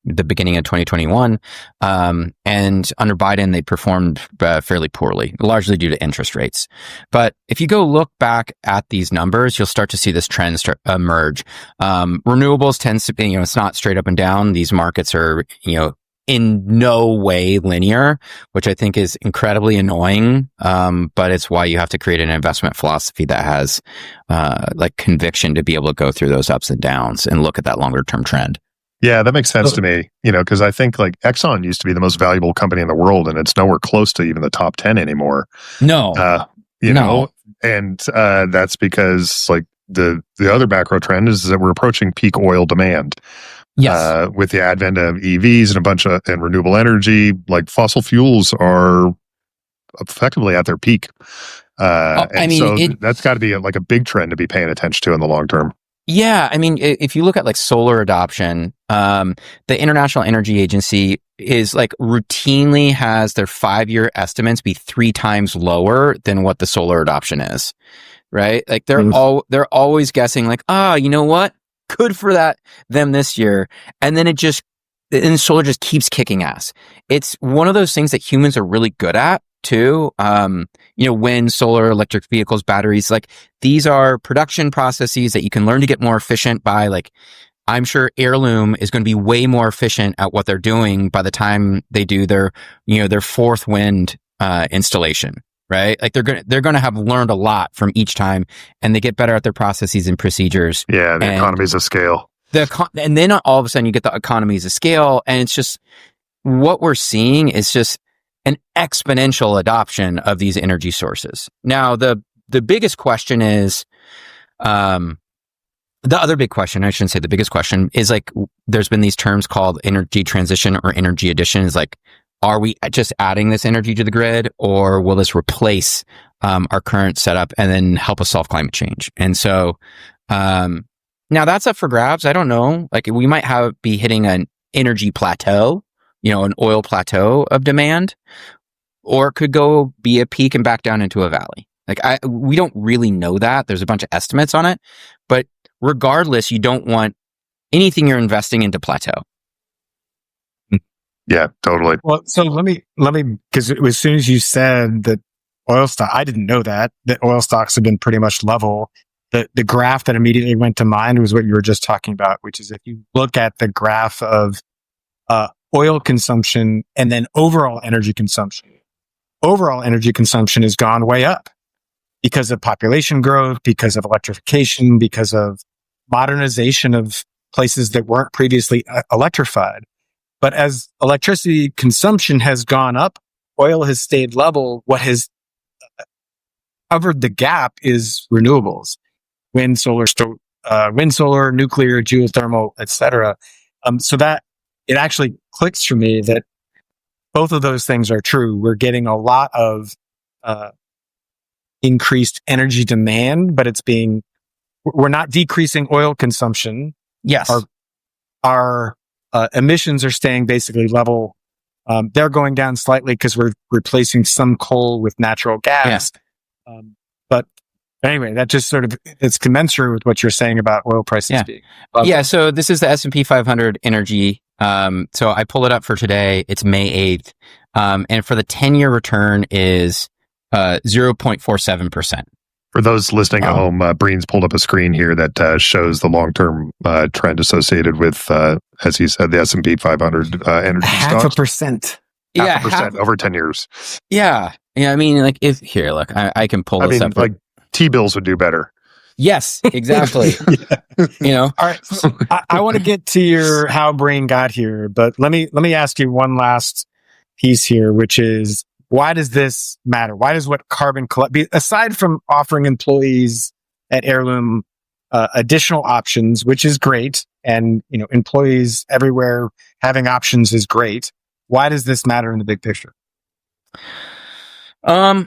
the beginning of 2021. And under Biden, they performed fairly poorly, largely due to interest rates. But if you go look back at these numbers, you'll start to see this trend emerge. Renewables tends to be, it's not straight up and down. These markets are, in no way linear, which I think is incredibly annoying. But it's why you have to create an investment philosophy that has conviction to be able to go through those ups and downs and look at that longer term trend. Yeah, that makes sense to me, because I think Exxon used to be the most valuable company in the world, and it's nowhere close to even the top 10 anymore. No, know, and that's because the other macro trend is that we're approaching peak oil demand. Yes. With the advent of EVs and renewable energy, fossil fuels are effectively at their peak. That's got to be a big trend to be paying attention to in the long term. Yeah, if you look at solar adoption, the International Energy Agency is routinely has their 5-year estimates be 3 times lower than what the solar adoption is, right? They're always guessing you know what, good for them this year, and then solar just keeps kicking ass. It's one of those things that humans are really good at too. Wind, solar, electric vehicles, batteries, these are production processes that you can learn to get more efficient by. I'm sure Heirloom is going to be way more efficient at what they're doing by the time they do their 4th wind installation, right? They're going to have learned a lot from each time, and they get better at their processes and procedures. Yeah, the economies of scale. And then all of a sudden you get the economies of scale, and it's just what we're seeing is just an exponential adoption of these energy sources. Now, the biggest question is, the other big question, I shouldn't say the biggest question, is there's been these terms called energy transition or energy addition. Is are we just adding this energy to the grid, or will this replace our current setup and then help us solve climate change? And so now that's up for grabs. I don't know. We might be hitting an energy plateau, an oil plateau of demand, or it could go be a peak and back down into a valley. We don't really know that. There's a bunch of estimates on it, but regardless, you don't want anything you're investing into plateau. Yeah, totally. Well, so let me, because as soon as you said that oil stock, I didn't know that oil stocks have been pretty much level. The graph that immediately went to mind was what you were just talking about, which is if you look at the graph of oil consumption and then overall energy consumption has gone way up because of population growth, because of electrification, because of modernization of places that weren't previously electrified. But as electricity consumption has gone up, oil has stayed level. What has covered the gap is renewables, wind, solar, nuclear, geothermal, etc. So that it actually clicks for me that both of those things are true. We're getting a lot of increased energy demand, but we're not decreasing oil consumption. Yes. Our emissions are staying basically level. They're going down slightly because we're replacing some coal with natural gas. Yeah. But anyway, that just it's commensurate with what you're saying about oil prices being level. Yeah. So this is the S&P 500 energy So I pulled it up for today. It's May 8th. And for the 10-year return is 0.47%. For those listening at home, Breene's pulled up a screen here that shows the long-term trend associated with, as he said, the S&P 500 energy stocks. 0.5%. Yeah, 0.5% over 10 years. Yeah. Yeah. I mean, like look, I can pull this up. Like T-bills would do better. Yes, exactly. All right. So I want to get to your how Breene got here, but let me ask you one last piece here, which is, why does this matter? Why does what Carbon Collect, aside from offering employees at Heirloom additional options, which is great, and employees everywhere having options is great. Why does this matter in the big picture? I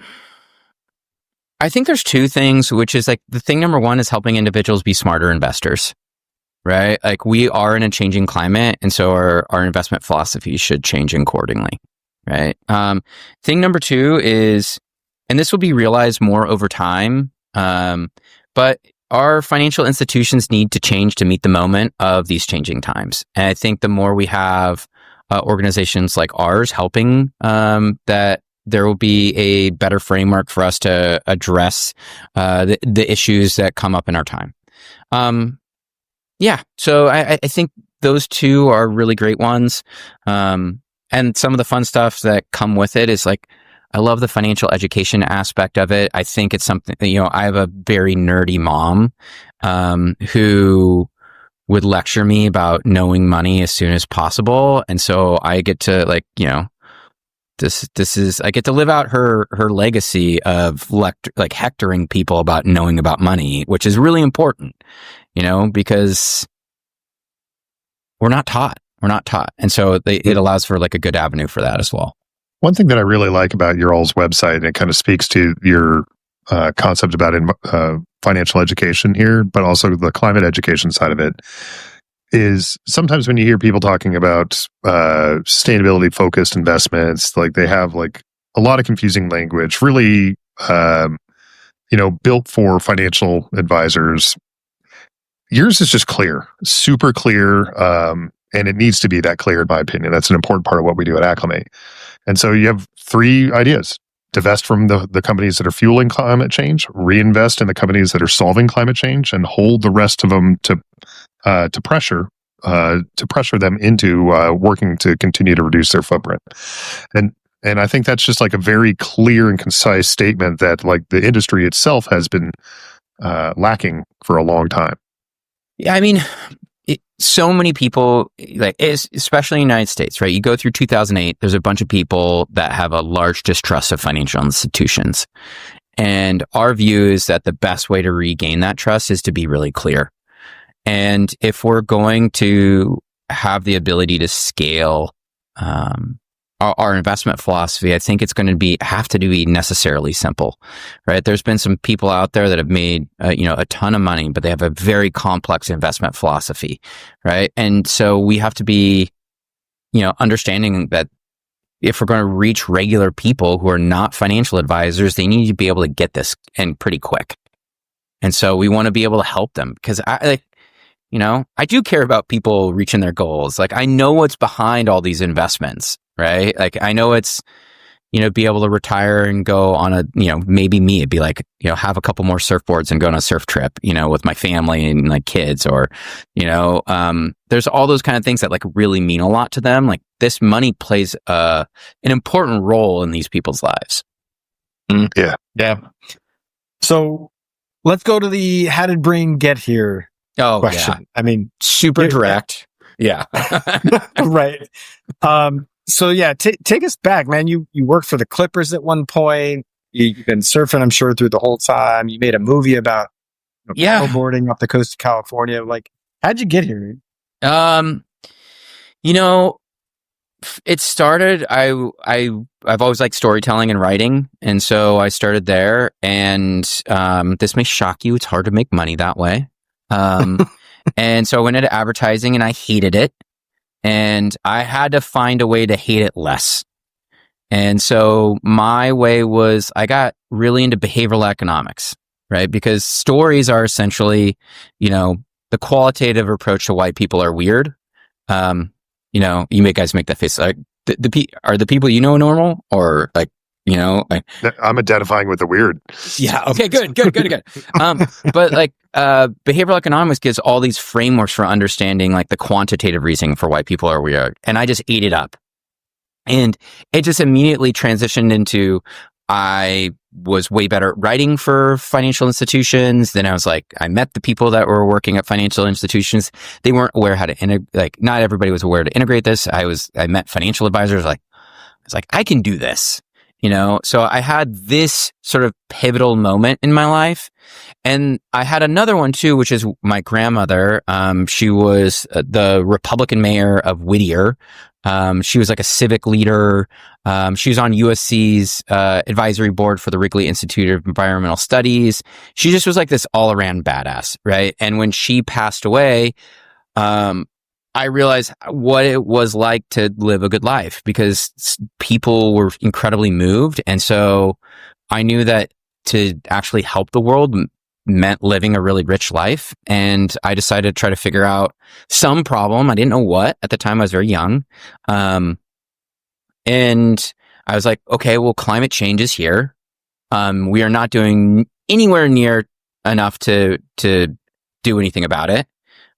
think there's two things, which is like the thing number one is helping individuals be smarter investors, right? Like we are in a changing climate, and so our investment philosophy should change accordingly, right? Thing number two is, and this will be realized more over time, but our financial institutions need to change to meet the moment of these changing times. And I think the more we have organizations like ours helping, that there will be a better framework for us to address the issues that come up in our time. So I think those two are really great ones. And some of the fun stuff that come with it is like, I love the financial education aspect of it. I think it's something, I have a very nerdy mom who would lecture me about knowing money as soon as possible. And so I get to I get to live out her legacy of hectoring people about knowing about money, which is really important, because we're not taught. And so it allows for like a good avenue for that as well. One thing that I really like about your all's website, and it kind of speaks to your concept about financial education here, but also the climate education side of it, is sometimes when you hear people talking about sustainability focused investments, like they have like a lot of confusing language, really, built for financial advisors. Yours is just clear, super clear. And it needs to be that clear, in my opinion. That's an important part of what we do at Acclimate. And so you have 3 ideas: divest from the companies that are fueling climate change, reinvest in the companies that are solving climate change, and hold the rest of them to pressure them into working to continue to reduce their footprint. And I think that's just like a very clear and concise statement that like the industry itself has been lacking for a long time. Yeah, I mean, so many people, especially in the United States, right? You go through 2008, there's a bunch of people that have a large distrust of financial institutions. And our view is that the best way to regain that trust is to be really clear. And if we're going to have the ability to scale our investment philosophy, I think it's going to have to be necessarily simple, right? There's been some people out there that have made a ton of money, but they have a very complex investment philosophy, right? And so we have to be understanding that if we're going to reach regular people who are not financial advisors, they need to be able to get this and pretty quick. And so we want to be able to help them, because I do care about people reaching their goals. Like I know what's behind all these investments, right? Like I know it's, be able to retire and go on a, maybe me, it'd be like, have a couple more surfboards and go on a surf trip, with my family and like kids, or, there's all those kind of things that like really mean a lot to them. Like this money plays an important role in these people's lives. Yeah. Yeah. So let's go to the how did Breene get here question. Yeah. I mean, super direct. Yeah. Right. So yeah, take us back, man. You worked for the Clippers at one point. You've been surfing, I'm sure, through the whole time. You made a movie about paddleboarding off the coast of California. Like, how'd you get here? It started. I've always liked storytelling and writing, and so I started there. And this may shock you. It's hard to make money that way. And so I went into advertising, and I hated it. And I had to find a way to hate it less. And so my way was I got really into behavioral economics, right? Because stories are essentially, the qualitative approach to why people are weird. You guys make that face. Like, are the people you know normal, or like, like, I'm identifying with the weird. yeah. Okay. Good. But like, behavioral economics gives all these frameworks for understanding like the quantitative reasoning for why people are weird, and I just ate it up, and it just immediately transitioned into I was way better at writing for financial institutions. Then I met the people that were working at financial institutions. They weren't aware how to not everybody was aware to integrate this. I met financial advisors. I was like, I can do this, So I had this sort of pivotal moment in my life. And I had another one too, which is my grandmother. She was the Republican mayor of Whittier. She was like a civic leader. She was on USC's advisory board for the Wrigley Institute of Environmental Studies. She just was like this all-around badass, right? And when she passed away, I realized what it was like to live a good life, because people were incredibly moved. And so I knew that to actually help the world meant living a really rich life. And I decided to try to figure out some problem. I didn't know what at the time. I was very young. And I was like, okay, well, climate change is here. We are not doing anywhere near enough to do anything about it.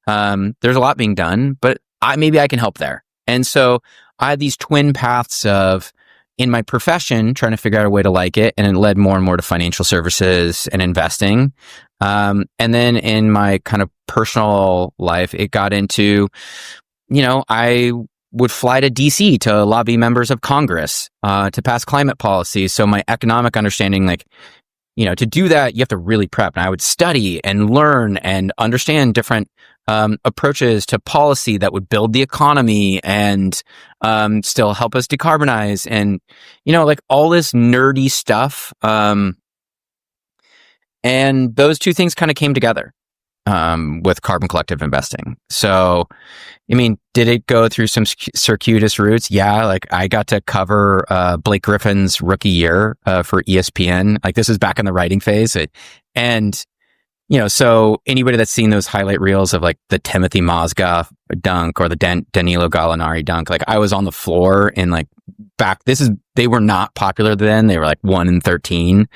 There's a lot being done, but maybe I can help there. And so I had these twin paths of, in my profession, trying to figure out a way to like it, and it led more and more to financial services and investing. And then in my kind of personal life, it got into, I would fly to DC to lobby members of Congress to pass climate policy. So my economic understanding, to do that, you have to really prep. And I would study and learn and understand different approaches to policy that would build the economy and still help us decarbonize, and all this nerdy stuff. And those two things kind of came together with Carbon Collective Investing. So, did it go through some circuitous routes? Yeah, I got to cover Blake Griffin's rookie year for ESPN. This is back in the writing phase, and so anybody that's seen those highlight reels of the Timothy Mozgov dunk or the Danilo Gallinari dunk, I was on the floor in they were not popular then. They were 1 in 13.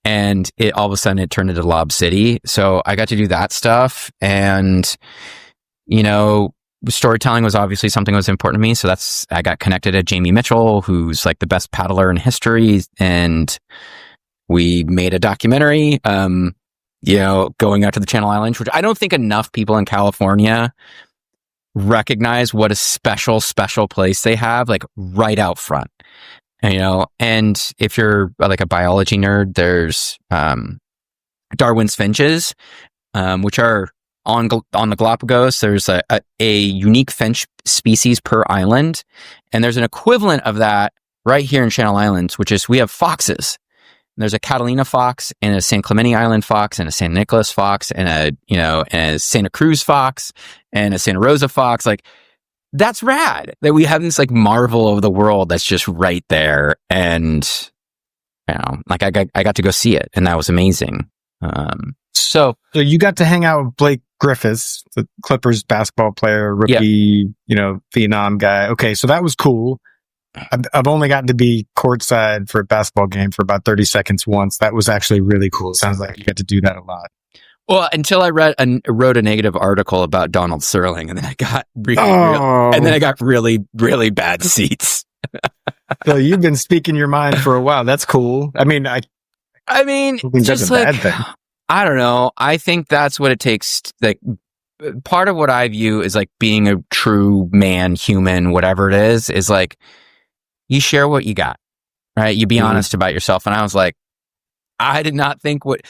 And it all of a sudden it turned into Lob City. So I got to do that stuff. And, storytelling was obviously something that was important to me. So I got connected to Jamie Mitchell, who's the best paddler in history. And we made a documentary, going out to the Channel Islands, which I don't think enough people in California recognize what a special place they have, right out front. And if you're a biology nerd, there's Darwin's finches, which are on the Galapagos. There's a unique finch species per island, and there's an equivalent of that right here in Channel Islands, which is we have foxes. There's a Catalina fox and a San Clemente Island fox and a San Nicolas fox and a Santa Cruz fox and a Santa Rosa fox. That's rad that we have this marvel of the world that's just right there. And, I got to go see it, and that was amazing. So you got to hang out with Blake Griffiths, the Clippers basketball player, rookie, phenom guy. Okay. So that was cool. I've only gotten to be courtside for a basketball game for about 30 seconds once. That was actually really cool. Sounds like you got to do that a lot. Well, until I wrote a negative article about Donald Sterling, and then I got really, really bad seats. So you've been speaking your mind for a while. That's cool. I mean, just bad thing. I don't know. I think that's what it takes. Part of what I view is being a true man, human, whatever it is you share what you got, right? You be honest about yourself. And I was I did not think what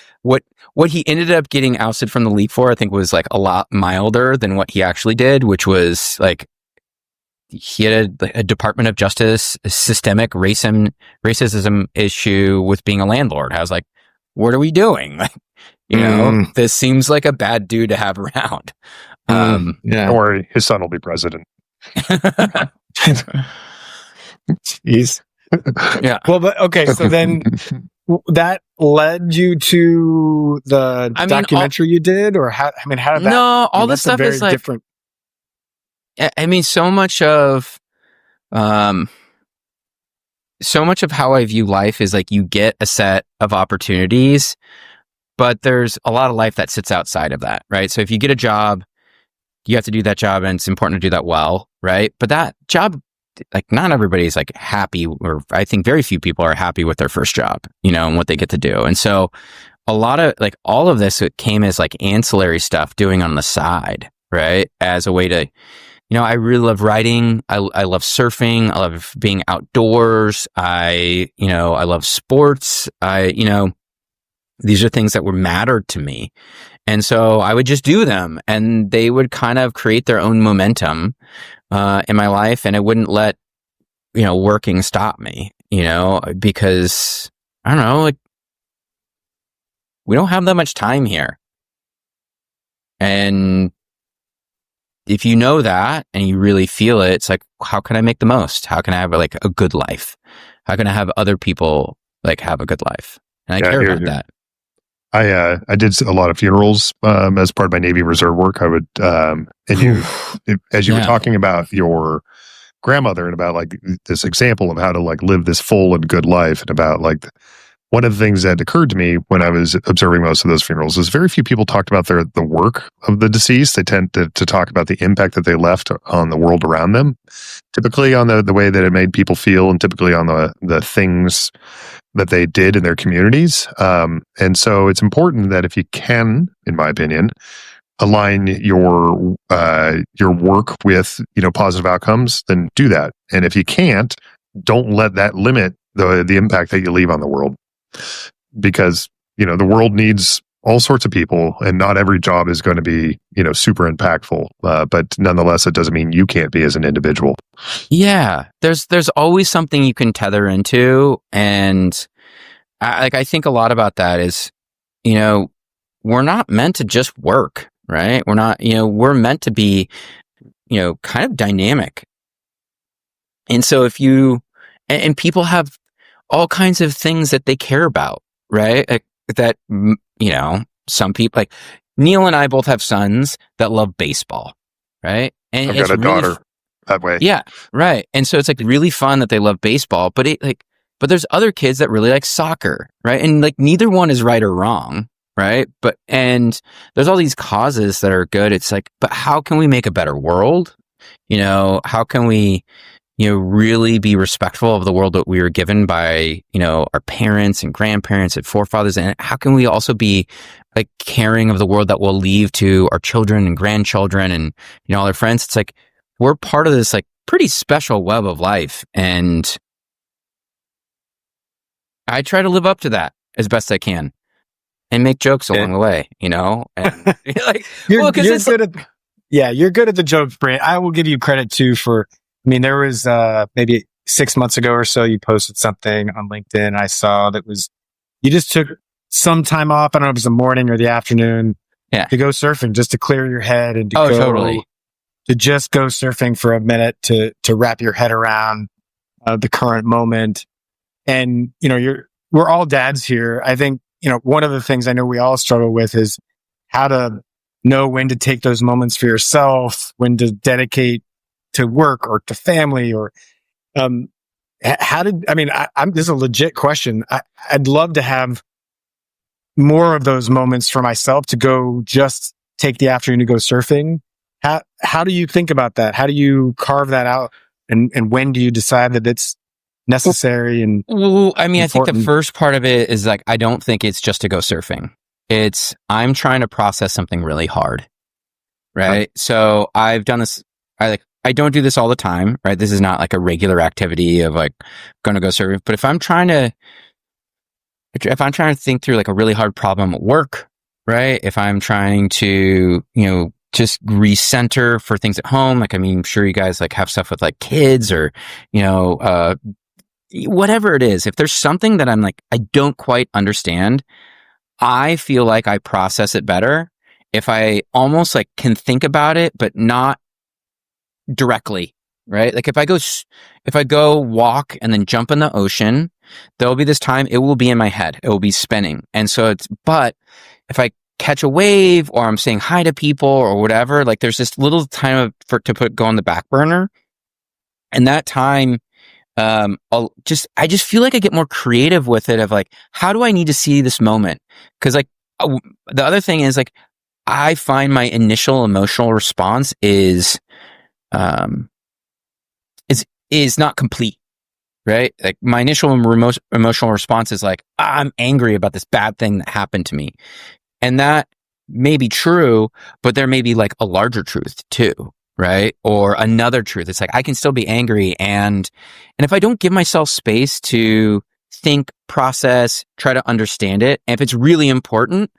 he ended up getting ousted from the league for, I think was a lot milder than what he actually did, which was he had a Department of Justice systemic racism issue with being a landlord. I was what are we doing? This seems like a bad dude to have around. Don't worry, his son will be president. Jeez. Yeah. Well, but okay. So then that led you to the documentary you did, or how? How did that? No, all this stuff is different. I mean, so much of how I view life is like you get a set of opportunities, but there's a lot of life that sits outside of that, right? So if you get a job, you have to do that job, and it's important to do that well, right? But that job, like, not everybody's like happy, or I think very few people are happy with their first job, and what they get to do. And so a lot of like all of this, it came as like ancillary stuff doing on the side, right? As a way to, I really love writing. I love surfing. I love being outdoors. I love sports. These are things that were mattered to me. And so I would just do them, and they would kind of create their own momentum in my life, and it wouldn't let, working stop me, because I don't know, like, we don't have that much time here. And if you know that and you really feel it, it's like, how can I make the most? How can I have like a good life? How can I have other people like have a good life? And I care about that. I did a lot of funerals as part of my Navy Reserve work. I would, as you were talking about your grandmother and about like this example of how to like live this full and good life, and about like one of the things that occurred to me when I was observing most of those funerals is very few people talked about the work of the deceased. They tend to talk about the impact that they left on the world around them, typically on the way that it made people feel, and typically on the things that they did in their communities. And so it's important that if you can, in my opinion, align your work with, positive outcomes, then do that. And if you can't, don't let that limit the impact that you leave on the world. Because, the world needs all sorts of people, and not every job is going to be, super impactful. But nonetheless, it doesn't mean you can't be as an individual. Yeah. There's always something you can tether into. And I think a lot about that is, we're not meant to just work, right? We're not, we're meant to be, kind of dynamic. And so if and people have all kinds of things that they care about, right? Like that, some people, like Neil and I both have sons that love baseball, right? And I've got a daughter that way. Yeah, right. And so it's like really fun that they love baseball, but but there's other kids that really like soccer, right? And like neither one is right or wrong, right? And there's all these causes that are good. It's like, but how can we make a better world? How can we, really be respectful of the world that we were given by, our parents and grandparents and forefathers? And how can we also be like caring of the world that we'll leave to our children and grandchildren and, all our friends? It's like, we're part of this like pretty special web of life. And I try to live up to that as best I can and make jokes along the way, and like, you're good at the jokes, Breene. I will give you credit too there was maybe 6 months ago or so, you posted something on LinkedIn. I saw that you just took some time off. I don't know if it was the morning or the afternoon to go surfing, just to clear your head and to just go surfing for a minute to wrap your head around the current moment. And, we're all dads here. I think, one of the things I know we all struggle with is how to know when to take those moments for yourself, when to dedicate to work or to family, or this is a legit question. I'd love to have more of those moments for myself to go just take the afternoon to go surfing. How do you think about that? How do you carve that out? And when do you decide that it's necessary? And I think the first part of it is like, I don't think it's just to go surfing. It's, I'm trying to process something really hard. Right. So I've done this. I don't do this all the time, right? This is not like a regular activity of like going to go surfing. But if I'm trying to think through like a really hard problem at work, right? If I'm trying to, just recenter for things at home, like, I'm sure you guys like have stuff with like kids or, whatever it is. If there's something that I'm like, I don't quite understand, I feel like I process it better if I almost like can think about it, but not directly, right? Like if I go walk and then jump in the ocean, there'll be this time it will be in my head. It will be spinning. And so but if I catch a wave or I'm saying hi to people or whatever, like there's this little time go on the back burner. And that time, I just feel like I get more creative with it of like, how do I need to see this moment? Cause like the other thing is like, I find my initial emotional response is not complete, right? Like my initial emotional response is like, I'm angry about this bad thing that happened to me. And that may be true, but there may be like a larger truth too, right? Or another truth. It's like, I can still be angry. And if I don't give myself space to think, process, try to understand it, and if it's really important,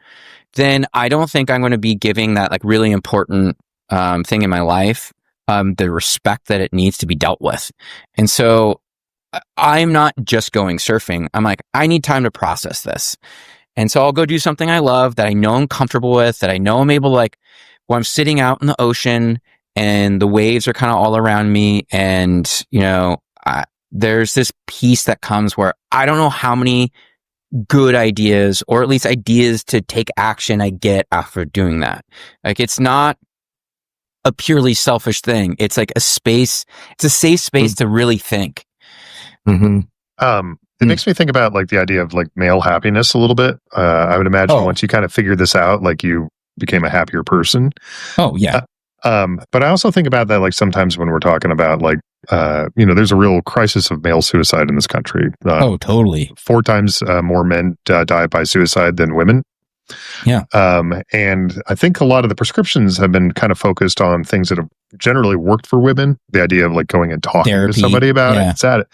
then I don't think I'm going to be giving that like really important thing in my life the respect that it needs to be dealt with. And so I'm not just going surfing. I'm like, I need time to process this. And so I'll go do something I love that I know I'm comfortable with, that I know I'm able to like, when I'm sitting out in the ocean and the waves are kind of all around me. And, there's this piece that comes where I don't know how many good ideas, or at least ideas to take action, I get after doing that. Like, it's not a purely selfish thing. It's like it's a safe space to really think. Mm-hmm. It makes me think about like the idea of like male happiness a little bit. I would imagine once you kind of figured this out, like you became a happier person. Oh yeah. But I also think about that like sometimes when we're talking about like, there's a real crisis of male suicide in this country. Totally. 4 times more men die by suicide than women. Yeah. And I think a lot of the prescriptions have been kind of focused on things that have generally worked for women. The idea of like going and talking to somebody about it. It's at it.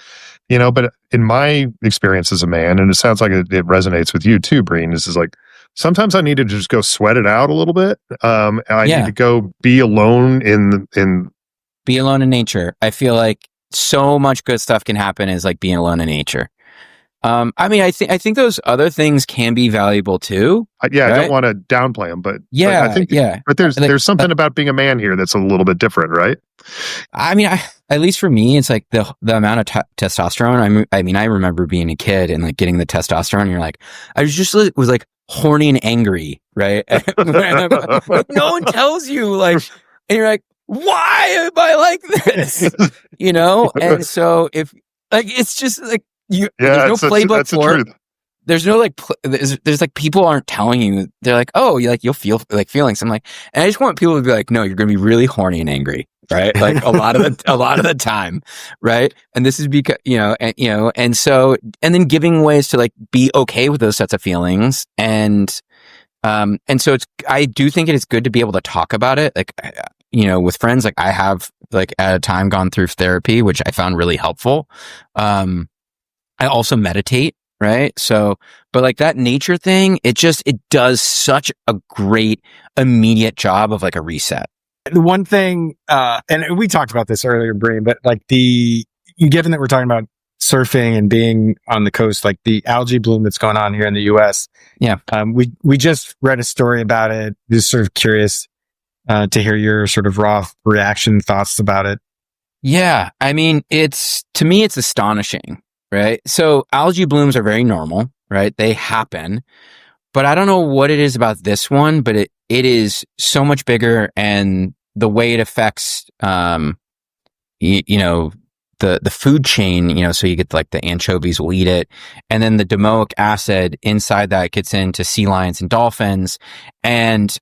But in my experience as a man, and it sounds like it resonates with you too, Breene, this is like, sometimes I need to just go sweat it out a little bit. And I need to go be alone be alone in nature. I feel like so much good stuff can happen as like being alone in nature. I think those other things can be valuable too. I don't want to downplay them, but I think, but there's something about being a man here that's a little bit different, right? I mean, at least for me, it's like the amount of testosterone. I remember being a kid and like getting the testosterone. And you're like, I was like horny and angry, right? Like, no one tells you like, and you're like, why am I like this? And so if like, it's just like, there's no playbook for it. There's no like, there's like people aren't telling you. They're like, oh, you'll feel like feelings. I'm like, and I just want people to be like, no, you're going to be really horny and angry, right? Like a lot of the time, right? And this is because and so then giving ways to like be okay with those sets of feelings, and so I do think it is good to be able to talk about it, like with friends. Like I have like at a time gone through therapy, which I found really helpful. I also meditate, right? So, but like that nature thing, it does such a great immediate job of like a reset. The one thing, and we talked about this earlier, Breene, but like given that we're talking about surfing and being on the coast, like the algae bloom that's going on here in the US. Yeah. We just read a story about it. Just sort of curious to hear your sort of raw reaction thoughts about it. Yeah. I mean, to me, it's astonishing. Right. So algae blooms are very normal, right? They happen, but I don't know what it is about this one, but it is so much bigger, and the way it affects, the food chain, so you get like the anchovies will eat it. And then the domoic acid inside that gets into sea lions and dolphins, and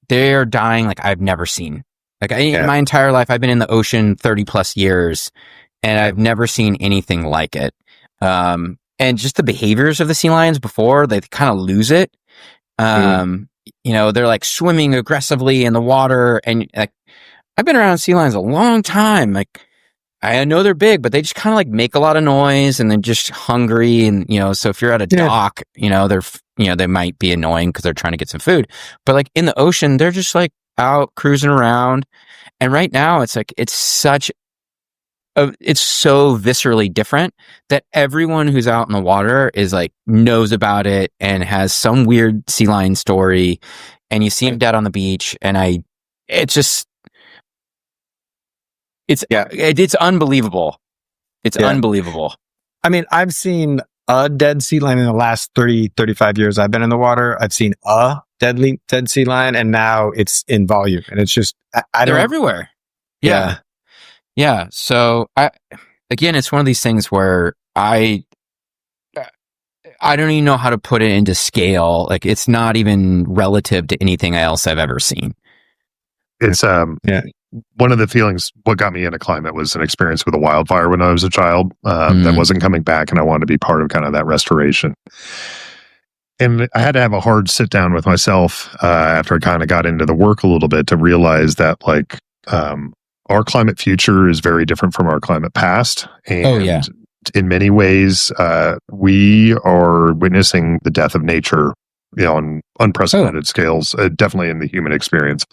they're dying like I've never seen. Like in my entire life, I've been in the ocean 30 plus years, and I've never seen anything like it. And just the behaviors of the sea lions before they kind of lose it. They're like swimming aggressively in the water, and like I've been around sea lions a long time. Like I know they're big, but they just kind of like make a lot of noise, and they're just hungry. And, so if you're at a dock, they might be annoying because they're trying to get some food, but like in the ocean, they're just like out cruising around. And right now it's like, it's so viscerally different that everyone who's out in the water is like knows about it and has some weird sea lion story, and you see him dead on the beach. And it's unbelievable. It's unbelievable. I mean, I've seen a dead sea lion in the last 30, 35 years I've been in the water. I've seen a dead sea lion, and now it's in volume. And it's just, I They're don't, everywhere. yeah. Yeah. So again, it's one of these things where I don't even know how to put it into scale. Like, it's not even relative to anything else I've ever seen. It's one of the feelings. What got me into climate was an experience with a wildfire when I was a child that wasn't coming back, and I wanted to be part of kind of that restoration. And I had to have a hard sit down with myself after I kind of got into the work a little bit to realize that like our climate future is very different from our climate past, and in many ways, we are witnessing the death of nature, on unprecedented scales, definitely in the human experience.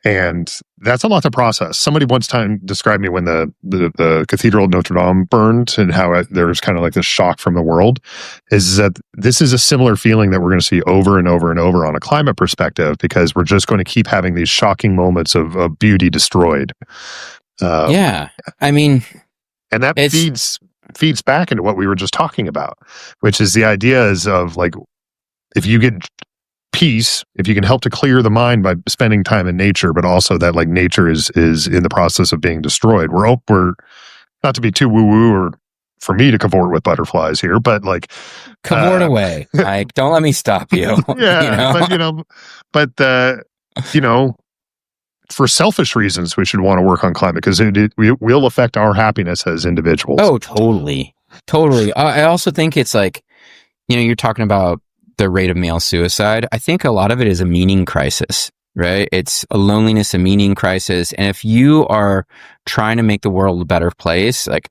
And that's a lot to process. Somebody once time described me when the Cathedral of Notre Dame burned, and how there was kind of like this shock from the world, is that this is a similar feeling that we're going to see over and over and over on a climate perspective, because we're just going to keep having these shocking moments of beauty destroyed. I mean, and that feeds back into what we were just talking about, which is the ideas of like, if you get peace, if you can help to clear the mind by spending time in nature, but also that like nature is in the process of being destroyed. We're not to be too woo woo or for me to cavort with butterflies here, but like cavort away. Like, don't let me stop you. For selfish reasons, we should want to work on climate, because we will affect our happiness as individuals. Oh, totally. I also think it's like, you're talking about the rate of male suicide. I think a lot of it is a meaning crisis, right? It's a loneliness, a meaning crisis. And if you are trying to make the world a better place, like,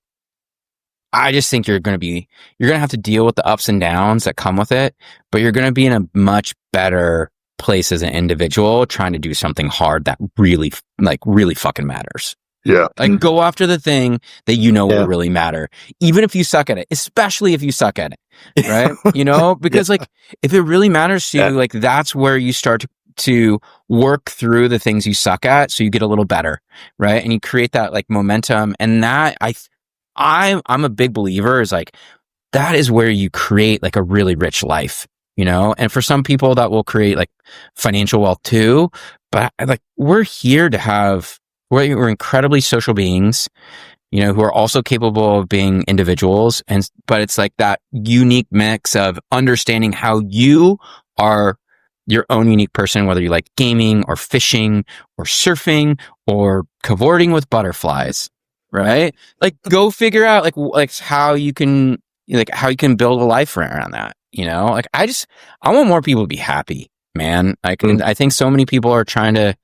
I just think you're going to have to deal with the ups and downs that come with it, but you're going to be in a much better place as an individual trying to do something hard that really fucking matters. Yeah. Like, go after the thing that will really matter, even if you suck at it, especially if you suck at it, right? Because like, if it really matters to you, like, that's where you start to work through the things you suck at, so you get a little better, right? And you create that like momentum, and that I'm a big believer is like, that is where you create like a really rich life, and for some people that will create like financial wealth too. But like, we're here to have, we're incredibly social beings, who are also capable of being individuals. But it's like that unique mix of understanding how you are your own unique person, whether you like gaming or fishing or surfing or cavorting with butterflies, right? Like, go figure out like how you can build a life around that, like, I want more people to be happy, man. Like, and I think so many people are trying to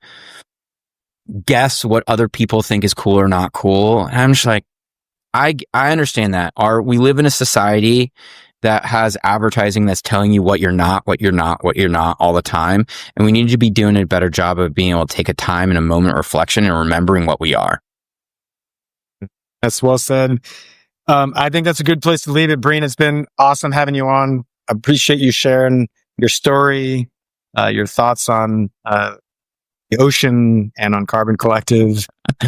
guess what other people think is cool or not cool. And I'm just like, I understand that we live in a society that has advertising that's telling you what you're not all the time. And we need to be doing a better job of being able to take a time and a moment of reflection and remembering what we are. That's well said. I think that's a good place to leave it. Breene, it's been awesome having you on. I appreciate you sharing your story, your thoughts on the ocean and on Carbon Collective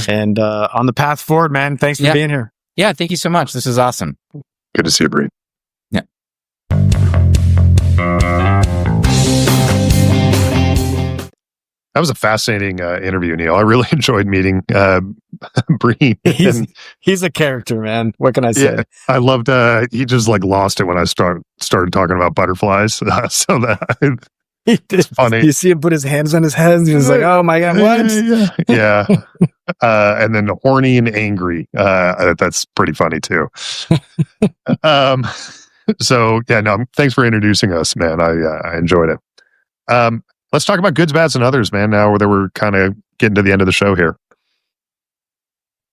and on the path forward, man. Thanks for being here. Yeah, thank you so much. This is awesome. Good to see you, Breene. Yeah. That was a fascinating interview, Neil. I really enjoyed meeting Breene. He's a character, man. What can I say? Yeah, I loved. He just like lost it when I started talking about butterflies. So that it's funny. You see him put his hands on his head. And he's like, "Oh my god, what?" Yeah. And then horny and angry. That's pretty funny too. So yeah, no. Thanks for introducing us, man. I enjoyed it. Let's talk about goods, bads, and others, man. Now that we're kind of getting to the end of the show here.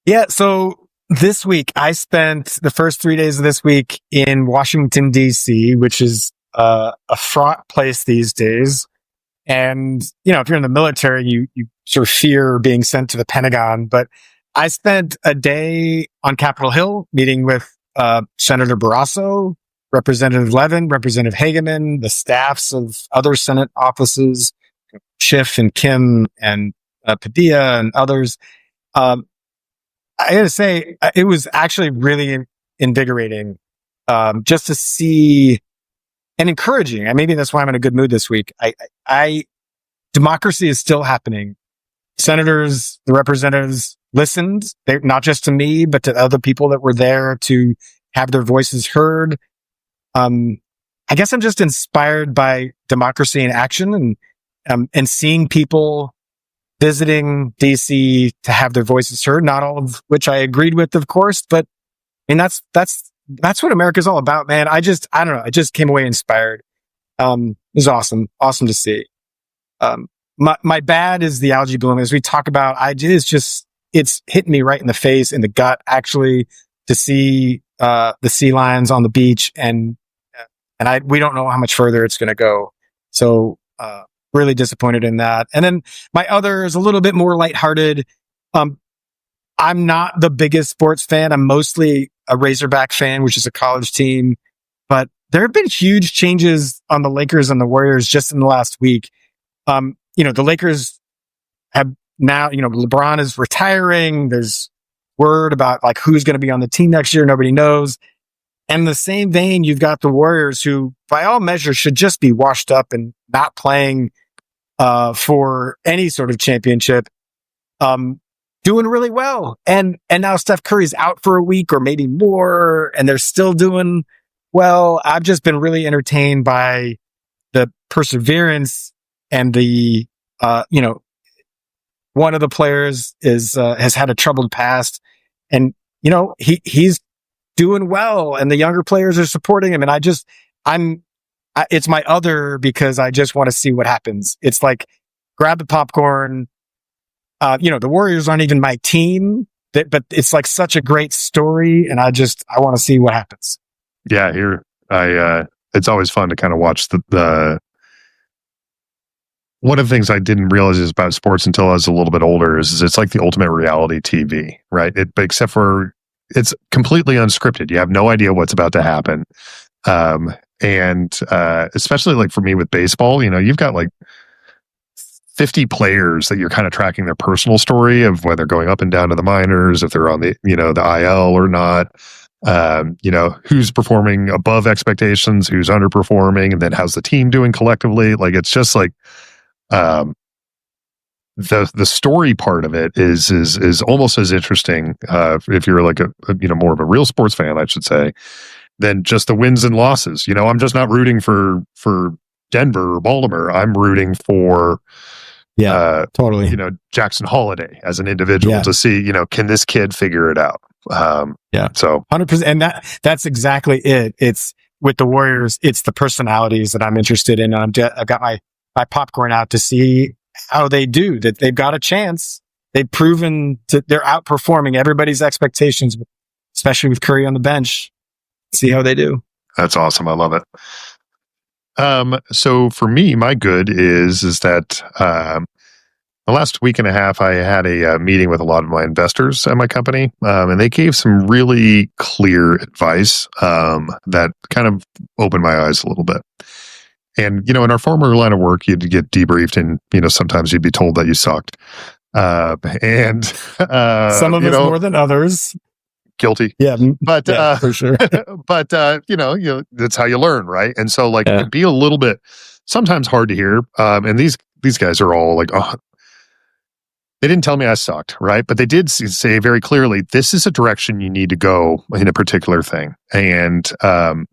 Yeah. So this week, I spent the first 3 days of this week in Washington, D.C., which is a fraught place these days. And, if you're in the military, you sort of fear being sent to the Pentagon. But I spent a day on Capitol Hill meeting with Senator Barrasso, Representative Levin, Representative Hageman, the staffs of other Senate offices, Schiff and Kim and Padilla and others. I got to say, it was actually really invigorating just to see and encouraging. And maybe that's why I'm in a good mood this week. Democracy is still happening. Senators, the representatives listened. They're not just to me, but to other people that were there to have their voices heard. I guess I'm just inspired by democracy in action and seeing people visiting DC to have their voices heard. Not all of which I agreed with, of course, but I mean, that's what America's all about, man. I don't know. I just came away inspired. It was awesome. Awesome to see. My bad is the algae bloom. As we talk about, it's hitting me right in the face, in the gut, actually, to see the sea lions on the beach, and we don't know how much further it's going to go. So really disappointed in that. And then my other is a little bit more lighthearted. I'm not the biggest sports fan. I'm mostly a Razorback fan, which is a college team. But there have been huge changes on the Lakers and the Warriors just in the last week. The Lakers have now, LeBron is retiring. There's word about like who's going to be on the team next year. Nobody knows. And in the same vein, you've got the Warriors who, by all measures, should just be washed up and not playing for any sort of championship, doing really well. And now Steph Curry's out for a week or maybe more, and they're still doing well. I've just been really entertained by the perseverance and the, one of the players has had a troubled past, and, he's doing well, and the younger players are supporting him. And it's my other, because I just want to see what happens. It's like, grab the popcorn. The Warriors aren't even my team, but it's like such a great story. And I want to see what happens. Yeah. It's always fun to kind of watch the one of the things I didn't realize is about sports until I was a little bit older is it's like the ultimate reality TV, right? Except for it's completely unscripted. You have no idea what's about to happen. And especially like for me with baseball, you've got like 50 players that you're kind of tracking their personal story of whether going up and down to the minors, if they're on the, the IL or not, who's performing above expectations, who's underperforming, and then how's the team doing collectively. Like, it's just like, the story part of it is almost as interesting, if you're like a more of a real sports fan, I should say, than just the wins and losses. I'm just not rooting for Denver or Baltimore. I'm rooting for, totally. Jackson Holiday as an individual to see, can this kid figure it out? So 100%. And that's exactly it. It's with the Warriors. It's the personalities that I'm interested in. I've got my popcorn out to see how they do, that they've got a chance. They've proven they're outperforming everybody's expectations, especially with Curry on the bench. See how they do. That's awesome. I love it. So for me, my good is that the last week and a half, I had a meeting with a lot of my investors at my company, and they gave some really clear advice that kind of opened my eyes a little bit. And, in our former line of work, you'd get debriefed and, sometimes you'd be told that you sucked. And some of us more than others. Guilty. Yeah. But, for sure. But, that's how you learn. Right. And so like, it'd be a little bit sometimes hard to hear. And these guys are all like, oh, they didn't tell me I sucked. Right. But they did say very clearly, this is a direction you need to go in a particular thing. And,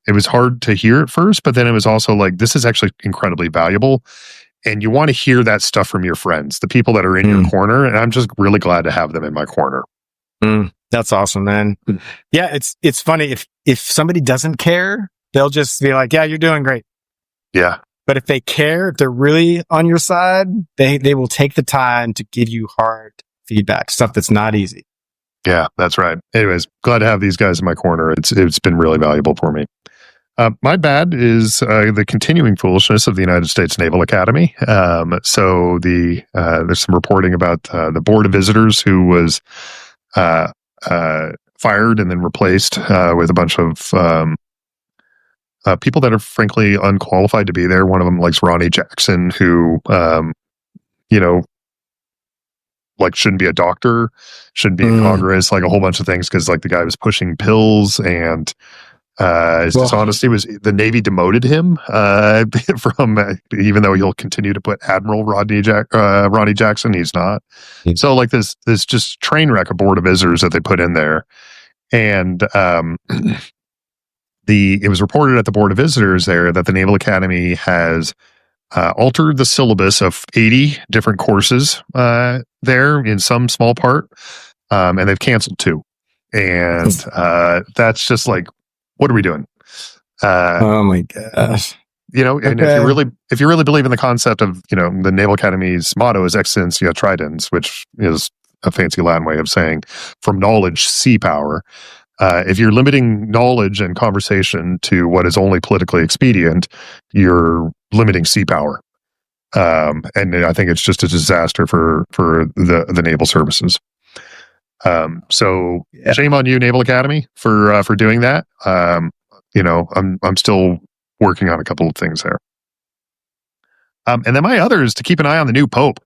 it was hard to hear at first, but then it was also like, this is actually incredibly valuable. And you want to hear that stuff from your friends, the people that are in your corner. And I'm just really glad to have them in my corner. That's awesome, man. Yeah, it's funny. If somebody doesn't care, they'll just be like, yeah, you're doing great. Yeah. But if they care, if they're really on your side, they will take the time to give you hard feedback, stuff that's not easy. Yeah, that's right. Anyways, glad to have these guys in my corner. It's been really valuable for me. My bad is the continuing foolishness of the United States Naval Academy. So there's some reporting about the board of visitors who was fired and then replaced with a bunch of people that are frankly unqualified to be there. One of them likes Ronnie Jackson, who like shouldn't be a doctor, shouldn't be in Congress, like a whole bunch of things, because like the guy was pushing pills and His dishonesty was the Navy demoted him from even though he'll continue to put Admiral Ronnie Jackson, he's not. So like this just train wreck of Board of Visitors that they put in there, and it was reported at the Board of Visitors there that the Naval Academy has altered the syllabus of 80 different courses there in some small part, and they've canceled 2, and that's just like, what are we doing? Oh my gosh! And if you really believe in the concept of the Naval Academy's motto is Excellentia Tridens, which is a fancy Latin way of saying from knowledge sea power. If you're limiting knowledge and conversation to what is only politically expedient, you're limiting sea power. And I think it's just a disaster for the naval services. So shame on you, Naval Academy, for doing that. I'm still working on a couple of things there. And then my other is to keep an eye on the new Pope.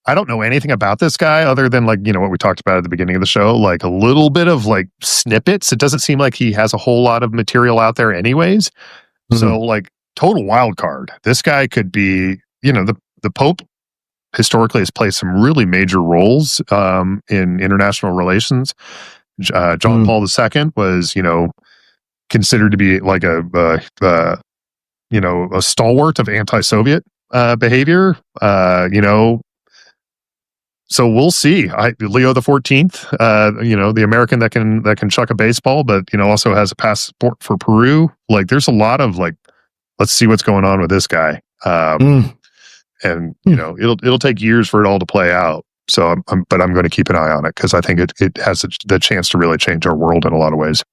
I don't know anything about this guy other than what we talked about at the beginning of the show, like a little bit of like snippets. It doesn't seem like he has a whole lot of material out there anyways. Mm-hmm. So like total wild card. This guy could be, the Pope historically has played some really major roles in international relations. John Paul II was, considered to be like a stalwart of anti-Soviet behavior, So we'll see. Leo the 14th, the American that can chuck a baseball, but also has a passport for Peru. Like, there's a lot of let's see what's going on with this guy. And it'll take years for it all to play out. So, but I'm going to keep an eye on it because I think it has the chance to really change our world in a lot of ways.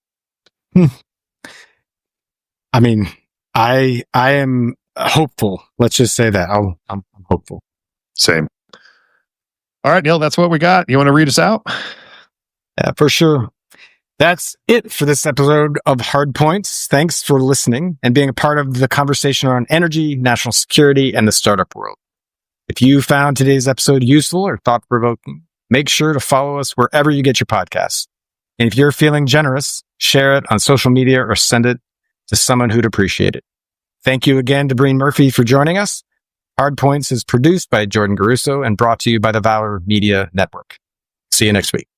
I mean, I am hopeful. Let's just say that I'm hopeful. Same. All right, Neil, that's what we got. You want to read us out? Yeah, for sure. That's it for this episode of Hardpoints. Thanks for listening and being a part of the conversation around energy, national security, and the startup world. If you found today's episode useful or thought-provoking, make sure to follow us wherever you get your podcasts. And if you're feeling generous, share it on social media or send it to someone who'd appreciate it. Thank you again to Breene Murphy for joining us. Hardpoints is produced by Jordan Garuso and brought to you by the Valor Media Network. See you next week.